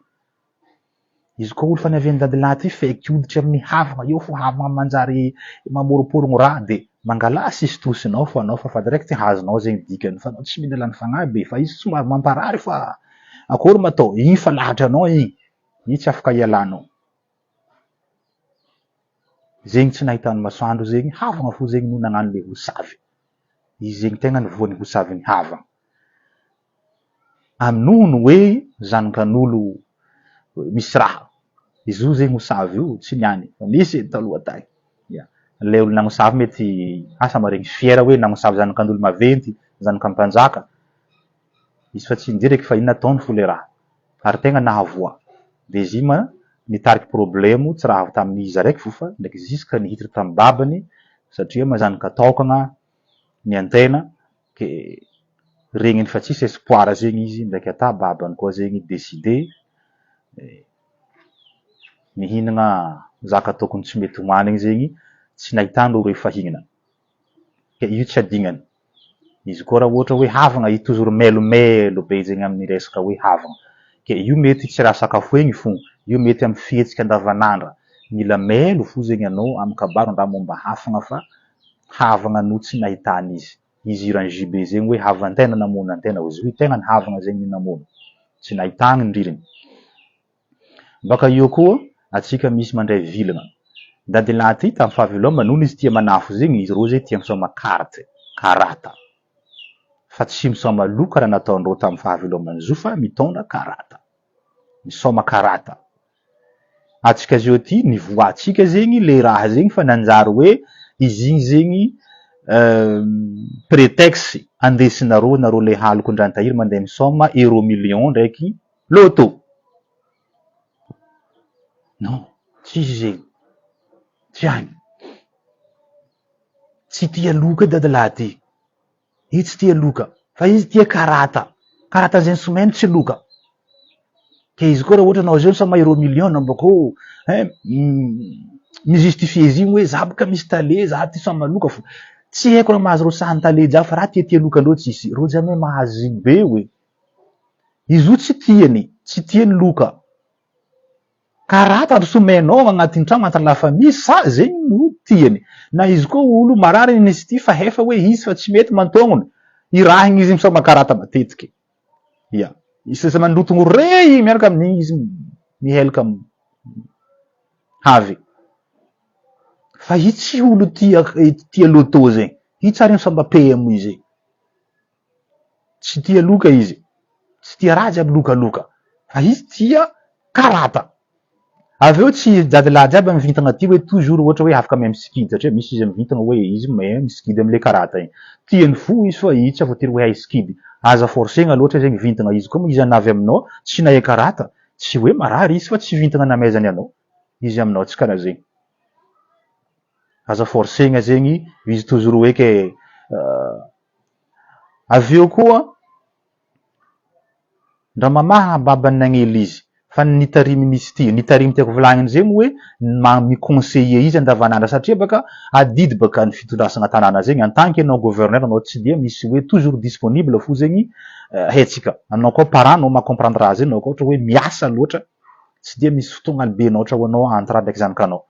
Izy koa olo faniavian'ny dadilahy ty feky hoditra amin'ny havagna io fo, havagna manjary mamoroporogno raha de mangala sistosinao fa anao fa direct hazonao zegny dikany fa anao tsy mila lany fagnahy be fa izy somary mamparary fa akory ma atao, igny fa lahatra anao igny, igny tsy afaka ialanao. Zegny tsy nahitany masoandro zegny, havagna fo zegny no nagnano le hosavy. Izy zegny tegna ny voan'ny hosavin'ny havagna. Aminono hoe zanakan'olo misy raha. Izy io zegny hosavy io tsy niany, fa nisy taloha tagny. Le olo nagnosavy mety asa maregny fiera hoe nagnosavy zanakan'olo maventy, zanaka mpanjaka. Izy fa tsy ndiraiky fa ino nataony fo le raha. Ary tegna nahavoa. De izy nitariky problème tsy raha avy tamin'izy araiky fo fa ndraiky jusque nihitatra tamin'ny babany satria mazanaka taokagna ny antena ke regniny fa tsisy espoir zegny izy ndraiky ata babany koa zegny décidé mihinagna zaka tokony tsy mety hoanigny zegny tsy nahitany ro fahinana. Ke io tsy adignany. Izy koa raha ohatra hoe havagna i toujours melomelo be zegny amin'ny resaka hoe havagna. Ke io mety tsy raha sakafo egny fo, io mety amin'ny fihetsika andavanandra. Mila melo fo zegny anao amin'ny kabaro raha momba hafagna fa havagna no tsy nahitany izy. Izy iran'ny JB zegny hoe havan-tena namono antena, izy io tegna ny havagna zegny namono. Tsy nahitany ny ririny. Baka eo koa atsika misy mandray vilagna. Dadilahy ty tamin'ny fahavelomany nohony izy tia manafo zegny, izy rô zegny tia misoma karata. Fa tsy misoma loka raha nataondreo tamin'ny fahavelomany zo fa mitondra karata. Misoma karata. Atsika zio ty nivoatsika zegny le raha zegny fa nanjary hoe izy igny zegny prétexte andesinareo nareo le haloko andrantahiry mandeha misoma euro million ndraiky loto. Non, tsisy zegny. Tsy agny. Tsy tia loka dadilahy ty. Izy tsy tia loka, fa izy tia karata. Karata zegny someny tsy loka. Ke izy koa raha ohatra anao zao misoma euro million bako mijustifie izy igny hoe za baka misy tale, za ty soma loka fo. Tsy haiko raha mahazo reo sahany tale jiaby fa raha tia loka loatsy izy. Reo jamais mahazo igny be hoe. Izy io tsy tiany loka. Karata ro somenao agnatin'ny trano antany lafa misy sa zegny no tiany. Na izy koa olo marary nisy ty fa hefa hoe izy fa tsy mety mantognony. Irahiny izy misoma karata matetiky. Ya. Izy sa mandrotogno rey miaraka amin'igny izy mihelaka havy. Fa izy tsy olo tia loto zegny. Izy tsary misoma PM izy. Tsy tia loka izy. Tsy tia raha jiaby loka. Fa izy tia karata. Aveo tsy dadilahy jiaby mivintagna ty hoe toujours ohatra hoe afaka mahay miskidy satria misy izy mivintagna hoe izy mahay miskidy amle karata igny. Tiany fo izy fa izy tsy voatery hoe hay skidy. Aza forcegna loatra zegny vintagna izy koa izy anavy aminao tsy nahay karata, tsy hoe marary izy fa tsy vintagna namezany anao. Izy aminao tsy karaha zegny. Aza forcegna zegny izy toujours hoe ke avy eo koa ndra mamaha babany nagnely izy fa nitarimy nisy ty nitarimy tiako volagniny zegny hoe mi-conseiller izy andavanandra satria baka adidy baka ny fitondrasana tanàna zegny en tant que anao gouverneur anao tsy dia misy hoe toujours disponible fo zegny haitsika anao koa parent anao macomprendre azy anao koa ohatra hoe miasa loatra tsy dia misy fotoagna be anao ohatra hoe anao entre ndraiky zanakanao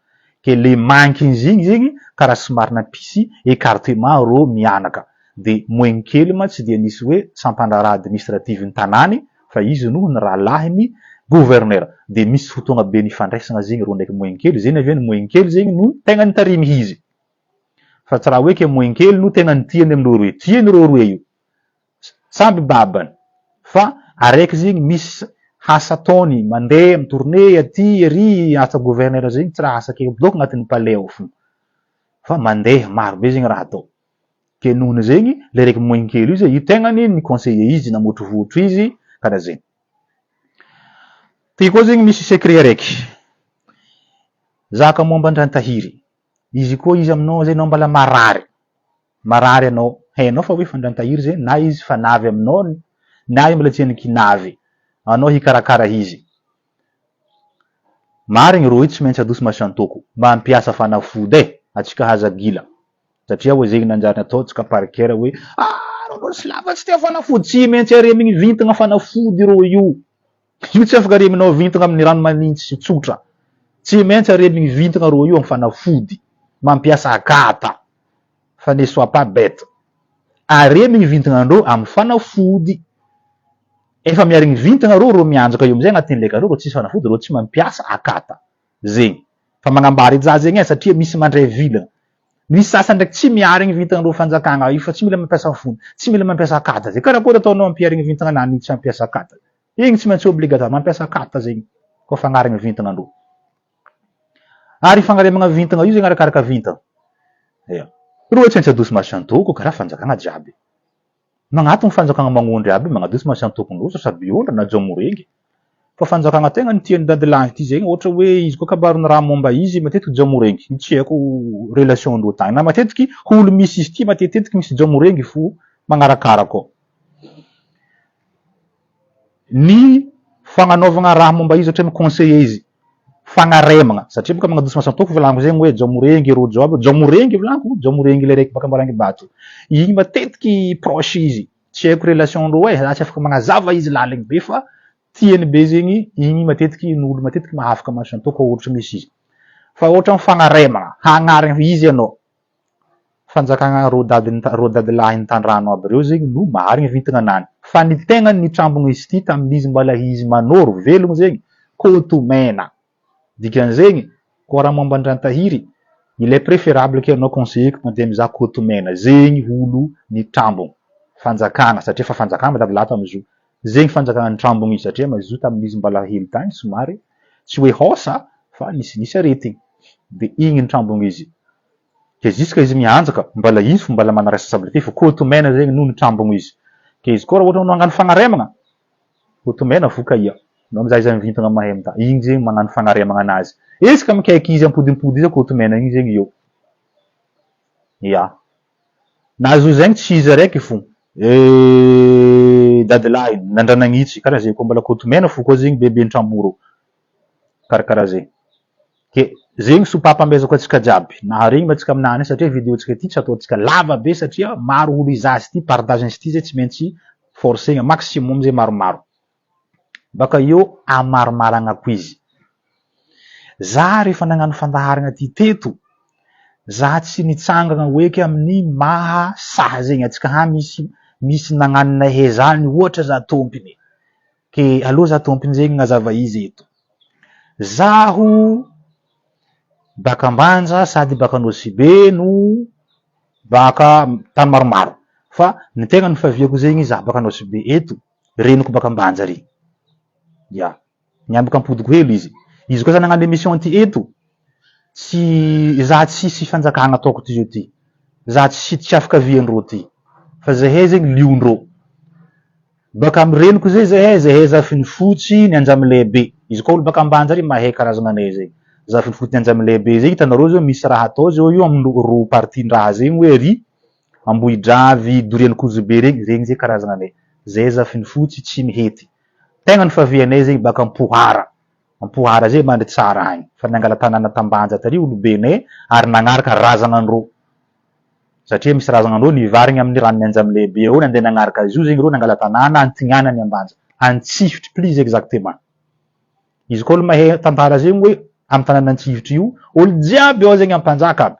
ke le manquin'izy igny zegny karaha somary nampisy écartement rô mianaka de moegny kely ma tsy dia nisy hoe sampandraraha administrative ny tanàny fa izy noho ny rahalahiny gouverneur de misy fotoagna be nifandraisana zegny rô ndraiky moegny kely zegny avy eo ny moegny kely zegny no tegna nitarimy izy fa tsy raha hoe ke moegny kely no tegna nitiany amin'reo roe tiany reo roe io samby babany fa araiky zegny misy asa ataony mandeha amy tournée aty ary asa gouverneur zegny tsy raha asa ke doko agnatin'ny palais ao fo fa mandeha maro be zegny raha atao ke nohony zegny le raiky moegny kely io zay io tegnany ny conseiller izy namotrivotro izy karaha zegny ty koa zegny misy secret araiky zaka momba Andrantahiry izy koa izy aminao zay anao mbala marary anao hainao fa hoe fa Andrantahiry zegny na izy fa navy aminao na mbola tsy aniky navy anao hikarakara izy marigny rô tsy maintsy adoso masantoko mampiasa fanafody atsika hazagila satria hoe zegny nanjary atao tsika parker hoe rô tsy lava tsy tia fanafody tsy maintsy aremigny vintagna fanafody rô io tsy afaka areminao vintagna amin'ny rano manintsy tsotra tsy maintsy aremigny vintagna rô io amin'ny fanafody mampiasa akata fa ne sois pas bête aremigny vintagnandreo amin'ny fanafody efa miarigny vintagna rô mianjaka io amizay agnatin'ny leka rô tsisy fanafody rô tsy mampiasa akata zegny fa magnambary iza zegny satria misy mandray vilagna misy sasany ndraiky tsy miarigny vintagnandreo fanjakagna io fa tsy mila mampiasa fony tsy mila mampiasa akata zegny karakory ataonao ampiarigny vintagna nany tsy mampiasa akata igny tsy maintsy obligatoire mampiasa akata zegny koa fagnarigny vintagnandreo ary fagnaremagna vintagna io zegny arakaraka vintagna rô tsy maintsy adoso masantoko karaha fanjakagna jiaby magnatony fanjakagna magnondry aby magnadoso masantokondroso saby ondra na jamorengy fa fanjakagna tegna nitiany dadilahy ty zegny ohatra hoe izy koa kabarony raha momba izy matetiky jamorengy tsy haiko relation ndreo tagny na matetiky olo misy izy ty matetiky misy jamorengy fo magnarakara koa ny fagnanaovagna raha momba izy ohatra conseiller izy fagnaremagna satria baka magnadoso masantoko volaniko zegny hoe jamorengy ro jamorengy volaniko jamorengy le raiky baka Marangy Bato igny matetiky proche izy tsy haiko relation ndreo za tsy afaka magnazava izy laligny be fa tiany be zegny igny matetiky n'olo matetiky mahafaka masantoko ohatra misy izy fa ohatra fagnaremagna hagnarigny izy anao fanjakagna ro dadilahy nitandrano aby reo zegny no marigny vintagna nany fa ny tegna nitrambogny izy ty tamin'izy mbala izy manoro velogno zegny Kotomena dikan'zegny koa raha momba Andrantahiry il est préférable ke anao conseiller mandeha mizaha Kotomena zegny olo nitrambogny fanjakagna satria fa fanjakagna dadilahy tamizo zegny fanjakagna nitrambogny izy satria mazy tamin'izy mbala hely tagny somary tsy hoe hosa fa nisy aretigny de igny nitrambogny izy ke jusque izy mianjaka mbala izy fo mbala mana responsabilité fa Kotomena zegny no nitrambogny izy ke izy koa raha ohatra magnano fagnaremagna Kotomena voka ia no mizaha izy vintagna mahay amita igny zegny magnano fagnaremagna anazy esika mikaiky izy ampodimpody izy Kotomena igny zegny eo nazo zegny tsy izy araiky fo dadilahy nandrananitsy karaha zegny koa mbala Kotomena fo koa zegny bebe nitrambogny reo karakaraha zegny ke zegny sopapambezako atsika jiaby naharegny matsika aminany satria vidéo tsika ty tsy ataotsika lava be satria maro olo izazy ty partage izy ty zay tsy maintsy forcegna maximum zay maromaro baka eo amarimaragna ko izy za rehefa nagnano fandaharagna ty teto za tsy nitsangagna hoeky amin'ny maha saha zegny atsika misy nagnano nahe zany ohatra za tompiny ke alô za tompiny zegny nazava izy eto zaho baka Ambanja sady baka Anosibe no baka tany maromaro fa ny tegna nifaviako zegny za baka Anosibe eto reniko baka Ambanja ry niambaka ampodiko helo izy koa za nagnano émission ty eto tsy za tsisy fanjakagna ataoko ty zio ty za tsy afaka viandreo ty fa zahay zegny liondreo baka amy reniko zahay zafiny fotsy ny Anjamy lehibe izy koa olo baka Ambanja ry mahay karazagna anay zegny zafiny fotsy ny Anjamy lehibe zegny hitanareo zao misy raha atao zao io amy ro partindraha zegny hoe ry Ambohidravy, Dorian Kozobe regny zay karazana anay. Zay zafiny fotsy tsy mihety. Tegna ny favianay zegny baka Ampohara zay mandry tsara agny. Fa nangala tanàna Tambanja tary olobenay ary nagnaraka razanandreo. Satria misy razanandreo nivarigny amin'ny rano Menjamy lehibe eo nandeha nagnaraka azy io zegny reo nangala tanàna Antignanany Ambanja. Antsifitry plus exactement. Izy koa olo mahay tantara zegny hoe amin'ny tanàna Antsifitry io, olo jiaby ao zegny ampanjaka aby.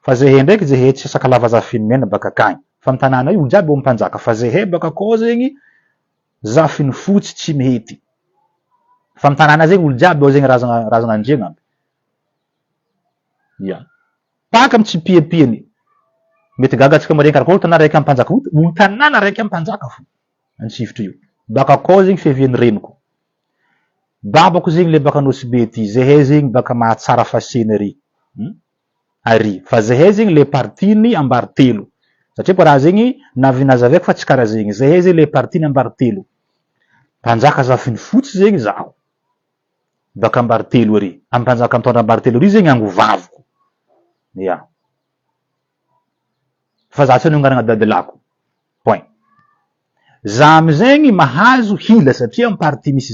Fa zahay ndraiky zahay tsy Sakalava Zafiny Mena baka akagny. Fa amin'ny tanàna io jiaby ao ampanjaka. Fa zahay baka akao zegny zafiny fotsy tsy mihety. Fa amin'ny tanàna zegny olo jiaby ao zegny razanandriagna aby. Ya. Paka amin'ny tsy piapiany. Mety gagatsika marengy karakôry tanàna raiky ampanjaka olo tanàna raiky ampanjaka fo. Antsifitry io. Baka akao zegny fiavian'ny reniko. Babako zegny le baka Anosibe ty, zahay zegny baka Mahatsara Fasena ary. Ary fa zahay zegny le partiny Ambaritelo. Satria raha zegny navinazaveko fa tsy karaha zegny. Zahay zegny le partiny Ambaritelo. Mpanjaka zafiny fotsy zegny zaho. Baka Ambaritelo ary. Ampanjaka mitondra Ambaritelo ary zegny angovaviko. Ya. Fa za tsy nongarana dadilako. Point. Za amizegny mahazo hila satria amin'ny parti misy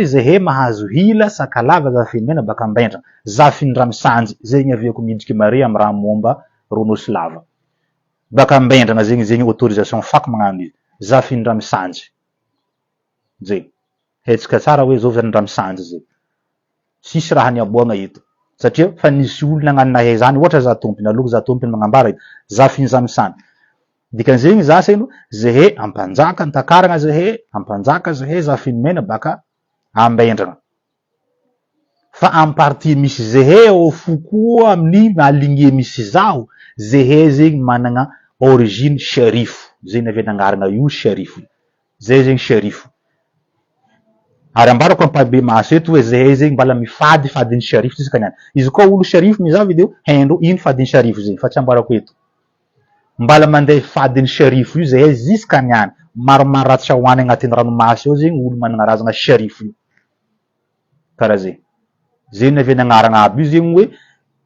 zahay mahazo hila Sakalava Zafiny Mena baka Ambendrana. Zafiny Ramisanjy zegny aviako midriky mare amin'ny raha momba Ronosy Lava. Baka Ambendrana zegny autorisation fako magnano izy. Zafiny Ramisanjy. Zay. Hetsika tsara hoe zao zany Ramisanjy zay. Sisy raha niaboagna eto. Satria fa nisy olo nagnano nahay zany ohatra za tompony aloko za tompony magnambara eto. Zafiny Ramisanjy. Dikan'izegny za seno zahay ampanjaka antakaragna zahay ampanjaka zahay Zafiny Mena baka Ambendrana. Fa amin'ny parti misy zahay ao fokoa amin'ny maligné misy zaho zahay zegny managna origine Sharifo. Zay navy nangaragna io Sharifo. Zay zegny Sharifo. Ary ambarako ampabe maso eto hoe zahay zegny mbala mifady fadin'ny Sharifo tsika niany. Izy koa olo Sharifo mizaha video haindro ino fadin'ny Sharifo zegny fa tsy ambarako eto. Mbala mandeha fadin'ny Sharifo io zahay ziska niany. Maromaro raha tsy ahoany agnatin'ny ranomasy eo zegny olo managna razana Sharifo io. Karaha zay. Zay navy nagnaragna aby io zegny hoe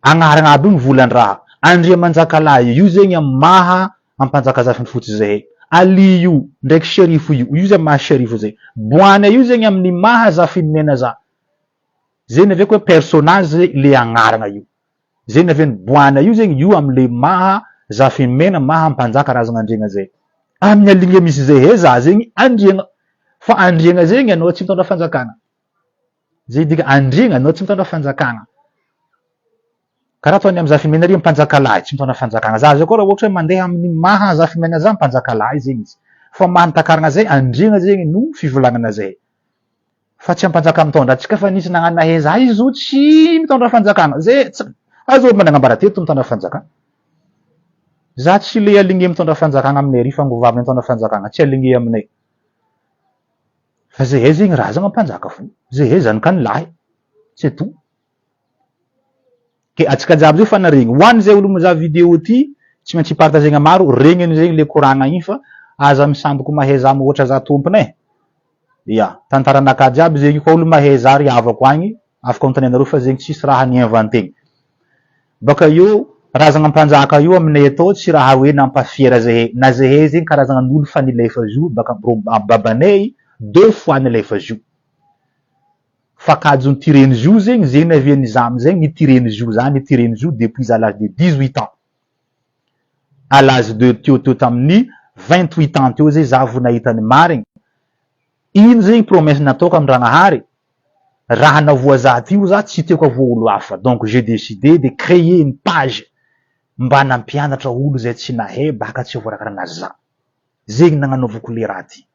agnaragna aby io ny volan-draha. Andriamanjakalahy io zegny maha ampanjaka zafiny fotsy zahay. Ali io ndraiky Sharifo io zay maha Sharifo zay. Boana io zegny amin'ny maha Zafiny Mena za. Zay navy hoe personnage le agnaragna io. Zay navy boana io zegny io amle maha Zafiny Mena maha ampanjaka razanandriagna zay. Amin'ny aligné misy zahay za zegny andriagna. Fa andriagna zegny anao tsy mitondra fanjakana. Zay dika andriagna anao tsy mitondra fanjakana. Karaha toy amin'ny Zafiny Mena ary ampanjakalahy tsy mitondra fanjakana. Za zay koa raha ohatra hoe mandeha amin'ny maha Zafiny Mena za ampanjakalahy zegny izy. Fa mantakaragna zay andriagna zegny no fivolagnana zay. Fa tsy ampanjaka mitondra atsika fa nisy nagnano nahay za izy zo tsy mitondra fanjakana. Zay azo manangambara teto mitondra fanjakana. Za tsy le aligné mitondra fanjakana aminay ary fa angovavy mitondra fanjakana tsy aligné aminay. Fa zahay zegny razana ampanjaka fo. Zahay zanakany lahy. C'est tout. Ke atsika jiaby zio fanaregny. Ho an'izay olo mizaha vidéo ty tsy maintsy partagena maro regniny zegny le koragna igny fa aza misamboko mahay za ohatra za tomponay. Ya, tantaranaka jiaby zegny koa olo mahay za ry havako agny afaka anotanianareo fa zegny tsisy raha niinventegny. Baka eo razana ampanjaka io aminay atao tsy raha hoe nampafiera zahay. Na zahay zegny karazana n'olo fa nilefa zo baka babanay 2 fois nilefa zo. Fa kajony tireny zo zegny zegny navian'ny zamy zegny nitireny zo zany nitireny zo depuis à l'âge de 18 ans. À l'âge de teo tamin'ny 28 ans teo zay za vo nahitany marigny. Ino zegny promesse nataoko amin'ny Ragnahary? Raha navoazaty io za tsy tiako avoa olo hafa. Donc j'ai décidé de créer une page mba nampianatra olo zay tsy nahay baka tsy avoarakaranazy za. Zegny nagnanaovako le raha ty.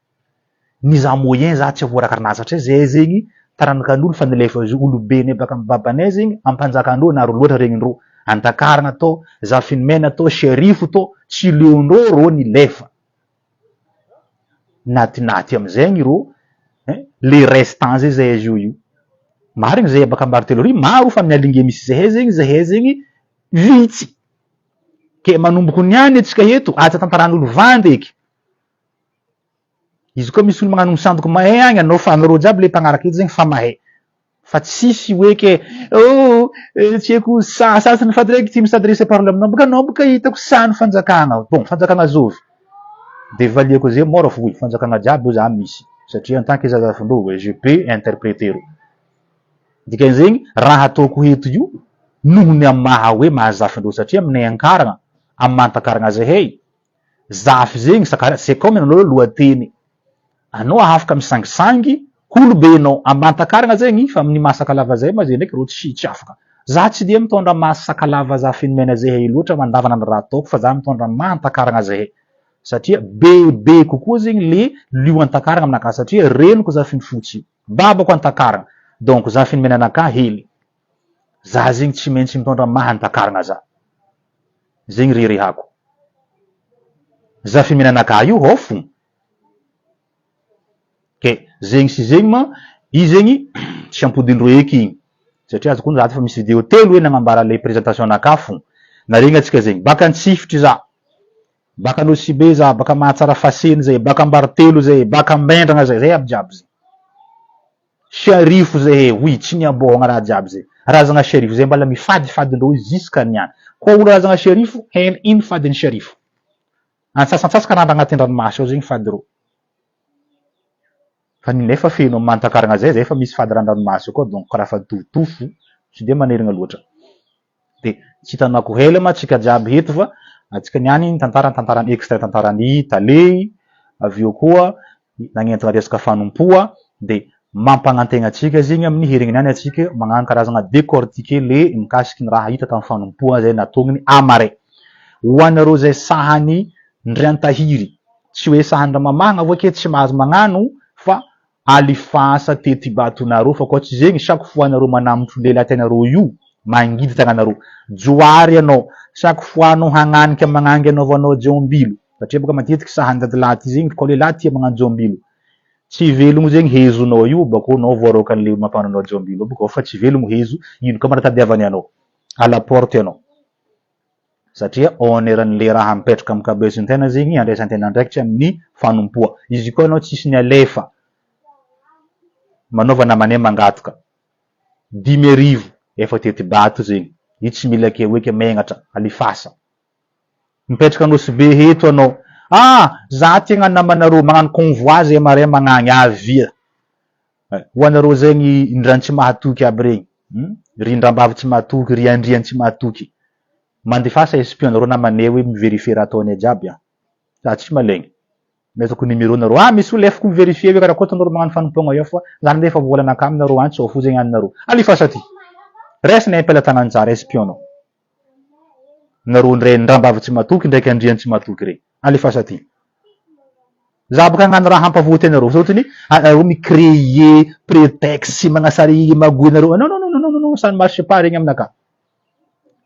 Niza moyen za tsy avoarakaranazy satria zay zegny taranakan'olo fa nilefa zo olobenay baka amin'ny babanay zegny ampanjakandreo naro loatra regnindreo. Antakaragna atao, Zafiny Mena atao, Sharifo atao, tsy leondreo ro nilefa. Natinaty amizegny ro le restant zay zahay izy io. Marigny zahay baka Ambaritelo ry maro fa amin'ny aligné misy zahay zegny vitsy. Ke manomboko niany atsika eto aza tantaran'olo vandy eky. Izy koa misy olo magnano misandoko mahay agny anao fa anareo jiaby le mpagnaraka eto zegny fa mahay. fa tsisy hoe ke tsy haiko sasany fady raiky ty misadresse parole aminao boka anao boka hitako sany fanjakana bon fanjakana zovy de valiako zay mora fo oy fanjakana jiaby io za misy satria en tant que zazafindro je peux interpréter dikan'izegny raha ataoko eto io nohony amin'ny maha hoe mahazafindro satria aminay ankarana amin'ny mantakarana zahay zafy zegny c'est comme anao lohateny anao afaka misangisangy olobenao amin'ny mantakarana zegny fa amin'ny masakalava zay ma zay ndraiky ro tsy afaka za tsy de mitondra masakalava za fenomena zahay loatra mandavana ny raha ataoko fa za mitondra mantakarana zahay satria bebe kokoa zegny le lio antakarana aminaka satria reniko za finy fotsy babako antakarana donc za fenomena anaka hely za zegny tsy maintsy mitondra mahantakarana za zegny rerehako za fenomena anaka io ao fo ke zegny sy zegny ma i zegny tsy ampodindro eky igny satria azoko za fa misy vidéo telo hoe nagnambara le présentation anaka fo naregny atsika zegny baka antsifitry za baka nosibe za baka mahatsara faseny zay baka ambary telo zay baka ambendrana zay aby jiaby zay sharifo zay oui tsy niambohagna raha jiaby zay razagna sharifo zay mbala mifadifadindreo jusqu'à niany koa olo razagna sharifo hen iny fadiny sharifo antsasantsasaky anandra agnaty ranomasy ao zegny fadyreo fa nefa feno mantakarana zay fa misy fady ranomasy koa donc karaha fa totofo tsy de manerigna loatra de tsy hitanako hela ma tsika jiaby eto fa atsika niany tantara extrait tantarany Taley avy eo koa nagnentana resaka fanompoa de mampanantegna atsika zegny amin'ny herigny niany atsika magnano karazagna décortiquer le mikasiky ny raha hita tamin'ny fanompoa zay nataony amaray ho anareo zay sahany ndriantahiry tsy hoe sahany ramamagna voake tsy mahazo magnano fa alifasa tety-batonareo fa koa tsy zegny chaque fois anareo manamotro lela tenareo io mangidy tagnanareo joary anao chaque fois anao hagnaniky magnangy anaovanao jiombilo satria boka matetiky sahany dadilahy ty zegny koa lehilahy tia magnano jiombilo tsy velogno zegny hezonao io bako nao voaroka an'le mampananao jiombilo boko fa tsy velogno hezo ino koa maratadiavany anao à la porte anao satria oneran'le raha mipetraka amin'ny kabesintegna zegny andraisantegna ndraikitry amin'ny fanompoa izy koa anao tsisy ny alefa manaova namanay mangatoka 10,000 efa tety-bato zegny io tsy mila ke hoe ke megnatra alifasa mipetraka anosibe heto anao za ty agnano namanareo magnano convoi zay maray magnagny avia ho anareo zegny indrany tsy mahatoky aby regny rindram-bavy tsy mahatoky riandriany tsy mahatoky mandefasa espion-nareo namanay hoe miverifie raha ataonay jiaby za tsy malegny metako numéro nareo misy olo efako miverifie hoe karaha koa tanareo magnano fanompoagna io fa zany ndefa volanaka aminareo any tsao fo zegny aninareo alifasa ty resiny ampelatanany tsara espion-nao nareo ndray ndram-bavy tsy matoky ndraiky andriany tsy matoky regny alifasa ty za boka hagnano raha hampavoty anareo fotony anareo micréer prétexte magnasary magoinareo non ça ne marche pas regny aminaka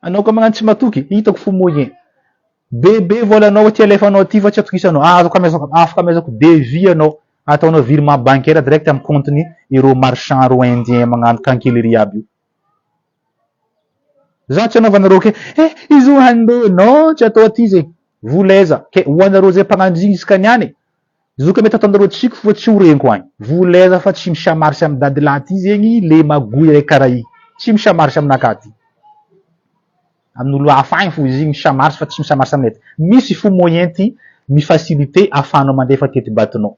anao koa magnano tsy matoky hitako fo moyen bebe volanao ty alefanao ty fa tsy atokisanao afaka amezako devis anao ataonao virement bancaire direct amin'ny compte-ny ireo marchand ro indien magnano kankelery aby io za tsy anaovanareo ke izy io hanindreo non tsy atao aty zegny volaiza ke ho anareo zay mpagnanjigny isaka niany izy io ka mety ataonareo tsiko fa tsy ho reniko agny volaiza fa tsy misamarsy amin'ny dadilahy ty zegny le magoy raiky karaha i tsy misamarsy aminaka ty amin'olo hafa agny fo izy igny misamarsy fa tsy misamarsy aminay ty misy fo moyen ty mifacilité ahafahanao mandefa tety-batonao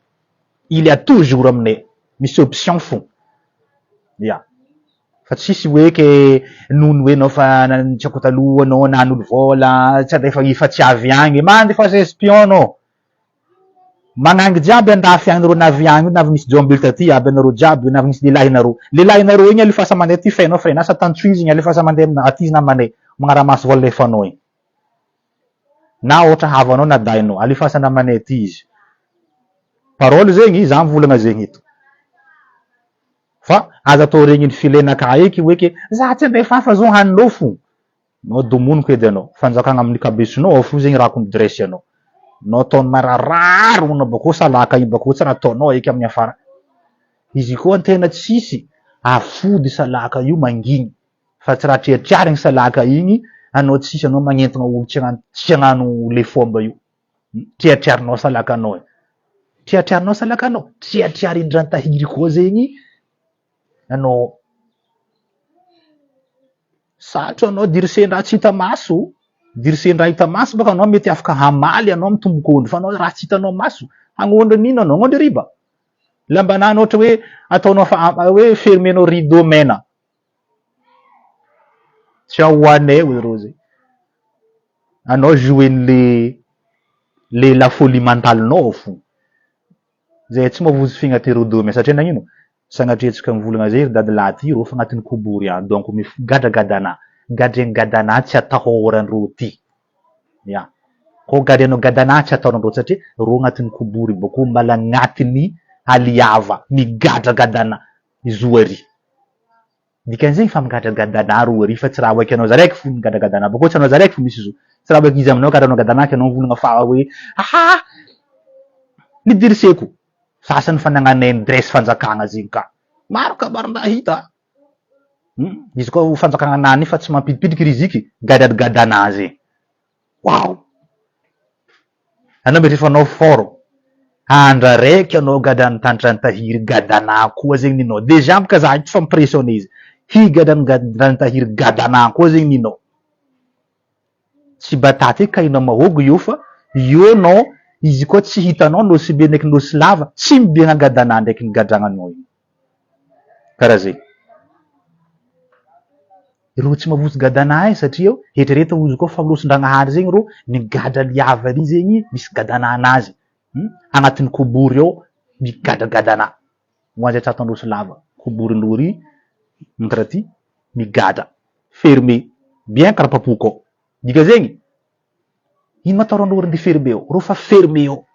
il y a toujours aminay misy option fo ya fa tsisy hoe ke nono hoe nao fa tsy ako taloha anao nan'olo vola tsy andefa ifa tsy avy agny mandefasa espion anao magnangy jiaby andafy agny nareo navy agny io navy misy jiombilo taty aby anareo jiaby navy misy lehilahinareo igny alifasa mandeha ty fainao frena asa tantsoizy igny alifasa mandeha aty izy namanay magnaramasy vola lefanao igny na ohatra havanao na dainao alifasa namanay ty izy parole zegny za mivolagna zegny eto fa aza atao regny ny filenaka eky hoe ke za tsy andefa zao haninao fo nao domoniko edy anao fanjakagna amin'ny kabesinao fo zegny raha ko midressy anao nao ataony marararo na bakao salaka iny bakao tsy raha ataonao eky amin'ny afara izy koa antena tsisy afody salaka io mangigny fa tsy raha triatriarigny salaka igny anao tsisy anao magnentana olo tsy agnano le fomba io triatriarinao salakanao triatriarinao salakanao triatriary indran-tahiry koa zegny anao Satria anao dirisendraha tsy hita maso, dirisendraha hita maso baka anao mety afaka hamaly anao mitombokondro fa anao raha tsy hitanao maso agnondro nino anao agnondro riba lambanany ohatra hoe ataonao hoe fermenao rideau mena tsy ahoanay rô zay anao jouen'le la folie mentalenao fo zay tsy mavozo figna ty rideau mena satria nagnino sagnatria mivolagna zay ry dadilahy ty rô fa agnatin'ny kobory any donc migadраgadana gadregny gadana tsy atahôrandrô ty ya ko gadranao gadana tsy ataonandrô satria rô agnatin'ny kobory boko mbala agnatin'ny aliava migadragadana izo ary dikan'izay fa migadragadana ro ary fa tsy raha hoaiky anao zaraiky fo migadragadana boko tsy anao zaraiky fo misy izo tsy raha hoaiky izy aminao gadranao gadana anao mivolagna fa hoe aha nidiriseko sasany fa nagnanay dresse fanjakagna zegny ka maro kabaron-draha hita izy koa fanjakagna nany fa tsy mampidipitiky riziky gadradgadana zay wow anao mety efa anao fort andra raiky anao gadrany tantrany tahiry gadana koa zegny ninao deja baka za tsy fa impressionné izy higadrany tahiry gadana koa zegny ninao tsy bataty ka inao mahogo io fa io anao izy koa tsy hitanao nosy be ndraiky nosy lava tsy mibiagna gadana ndraiky ny gadragnanao iny karaha zay ro tsy mavozo gadana satria hetrereta ozy koa fa loson-dragnahary zegny ro migadra liava ry zegny misy gadana anazy agnatin'ny kobory ao migadragadana moanzay tsy ataondrosy lava koborin-drory mikaraha ty migadra fermé bien karapapoko ao dika zegny ino mataorandrory ny fermé ao ro fa fermé ao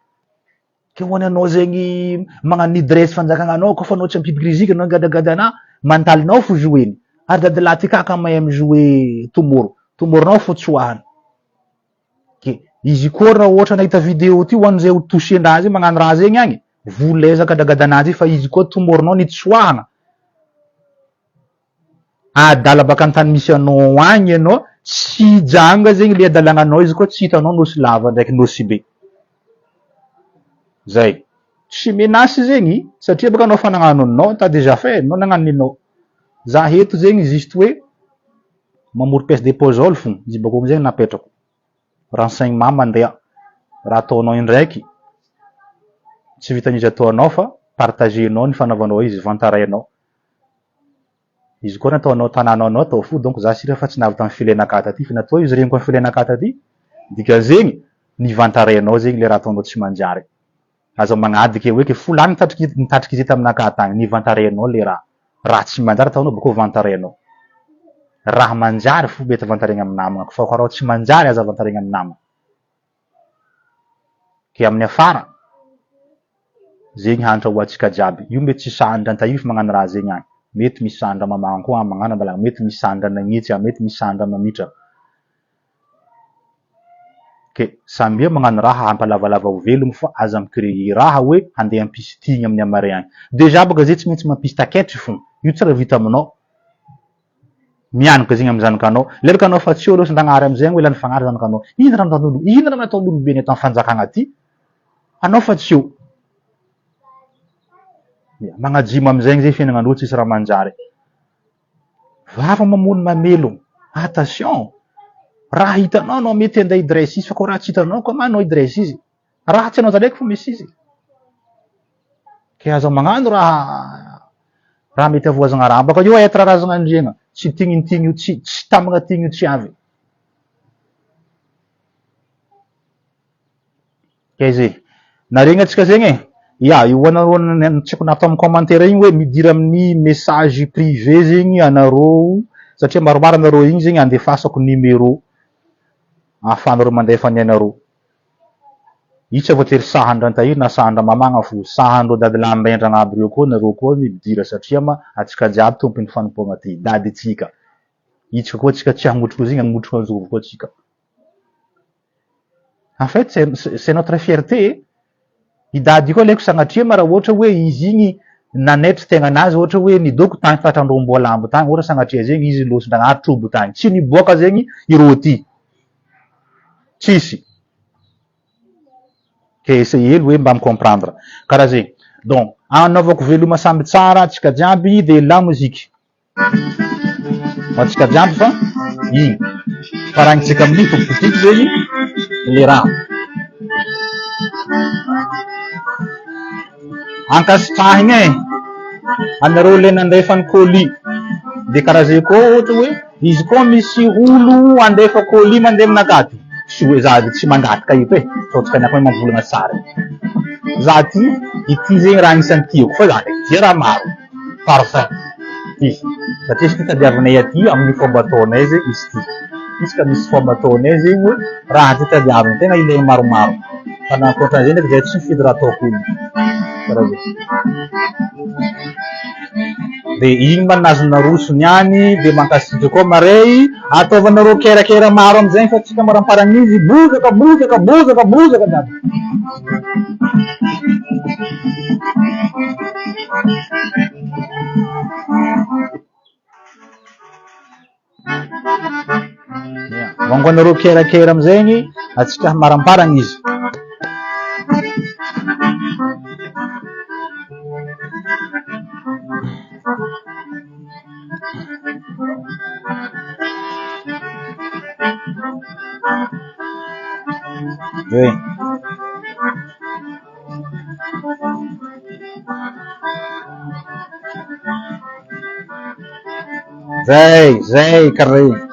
ke hoany anao zegny magnano nidresse fanjakagna anao koa fa anao tsy ampidiky rizika anao gadagadana mantalinao fo joueny ary dadilahy ty kaka mahay amy jouer tomoronao fo tsoahany ke izy koa raha ohatra nahita video ty hoan'izay ho touché-ndraha zay magnano raha zegny agny voleza gadagadanazy fa izy koa tomoronao nitsoahana adala baka antany misy anao agny anao tsy janga zegny le adalagnanao izy koa tsy hitanao nosy lava ndraiky nosy be zay tsy menasy zegny satria baka anao fa nagnano anao ta déjà fait anao nagnano ninao za eto zegny juste hoe mamory pièce déposol fo izy bako amizay napetrako renseignement mandeha raha ataonao indraiky tsy vitan'izy ataonao fa partagenao ny fanaovanao izy vantarainao izy koa nataonao tanànao anao atao fo donc za sira fa tsy navy tamin'ny filenaka taty fa natao izy regniko amin'ny filenaka taty dikan'izegny ny vantarainao zegny le raha ataonao tsy manjary azo magnadiky hoe ke folany nitatriky izy taminaka tagny ny vantarainao le raha tsy manjary ataonao bako vantarainao raha manjary fo mety vantaraigna amin'ny namana fa raha tsy manjary aza vantaraigna amin'ny namana ke amin'ny afara zegny hanitra ho atsika jiaby io mety tsy sandra antahiry fa magnano raha zegny agny mety misy sandra mamagna koa magnano andalana mety misy sandra nagnitsy mety misy sandra mamitra ke samia magnano raha hampalavalava ho velogno fa aza micréer raha hoe handeha ampisy amin'ny amare agny déjà baka zay tsy maintsy mampisy taketry fo io tsy raha vita aminao mianaka zegny amy zanakanao leraka anao fa tsy eo losin-dragnahary amizegny hoe lany fagnary zanakanao ino raha nataon'olobe ny tamin'ny fanjakagna ty anao fa tsy eo magnajimo amizegny zay fiainagnandreo tsisy raha manjary vava mamono mamelo attention raha hitanao anao mety andeha hidresse izy fa koa raha tsy hitanao koa manao hidresse izy raha tsy anao zaraiky fo misy izy ke azo magnano raha mety avoazagna raha baka io etra razagna andriagna tsy tignitigny io tsy tamagna tigny io tsy avy ke zay naregny atsika zegny ya io anareo tsiko natao amy commentaire igny hoe midira amin'ny message privé zegny anareo satria maromaro anareo igny zegny andefasako numéro ahafahanareo mandefa ny anareo io tsy voatery sahandra antahiry na sahandra mamagna fo sahandreo dadilahy mbendrana aby reo koa nareo koa midira satria atsika jiaby tompony fanompoagna ty dady tsika itsika koa tsika tsy hamotroko zegny hamotroko anjovy koa tsika en fait c'est notre fierté idady koa alaiko sagnatria raha ohatra hoe izy igny nanaitry tegnanazy ohatra hoe nidoko tany fatrandro mbolambo tany ohatra sagnatria zegny izy losin-dragnahary trobo tany tsy niboaka zegny irô ty tsisy ke essayely hoe mba micomprendre karaha zegny donc anaovako veloma samby tsara atsika jiaby de la moziky Matsika jiaby fa igny faranitsika amin'ny politiky zegny le raha ankasitrahigny anareo le nandefa ny colis de karaha zay koa ohatra hoe izy koa misy olo andefa colis mandeha amin'akaty tsy hoe za tsy mangataka ito tsotsika ny hoe mambolagna tsara za ty ity zegny raha anisany tiako fa za ndraiky tia raha maro parfait ty satria izy ty tadiavanay aty amin'ny fomba ataonay zegny izy ty izy ka misy fomba ataonay zegny hoe raha ty tadiavany tena ilay maromaro fa nakoatran'izay ndraiky zay tsy mifidy raha ataoko iny karaha zay de igny manazo narosony any de mankasitraka koa maray ataovanareo kerakera maro amizay fa tsika maramparanizy bozaka jiaby vango anareo kerakera amizegny atsika maramparagny izy zay karaha igny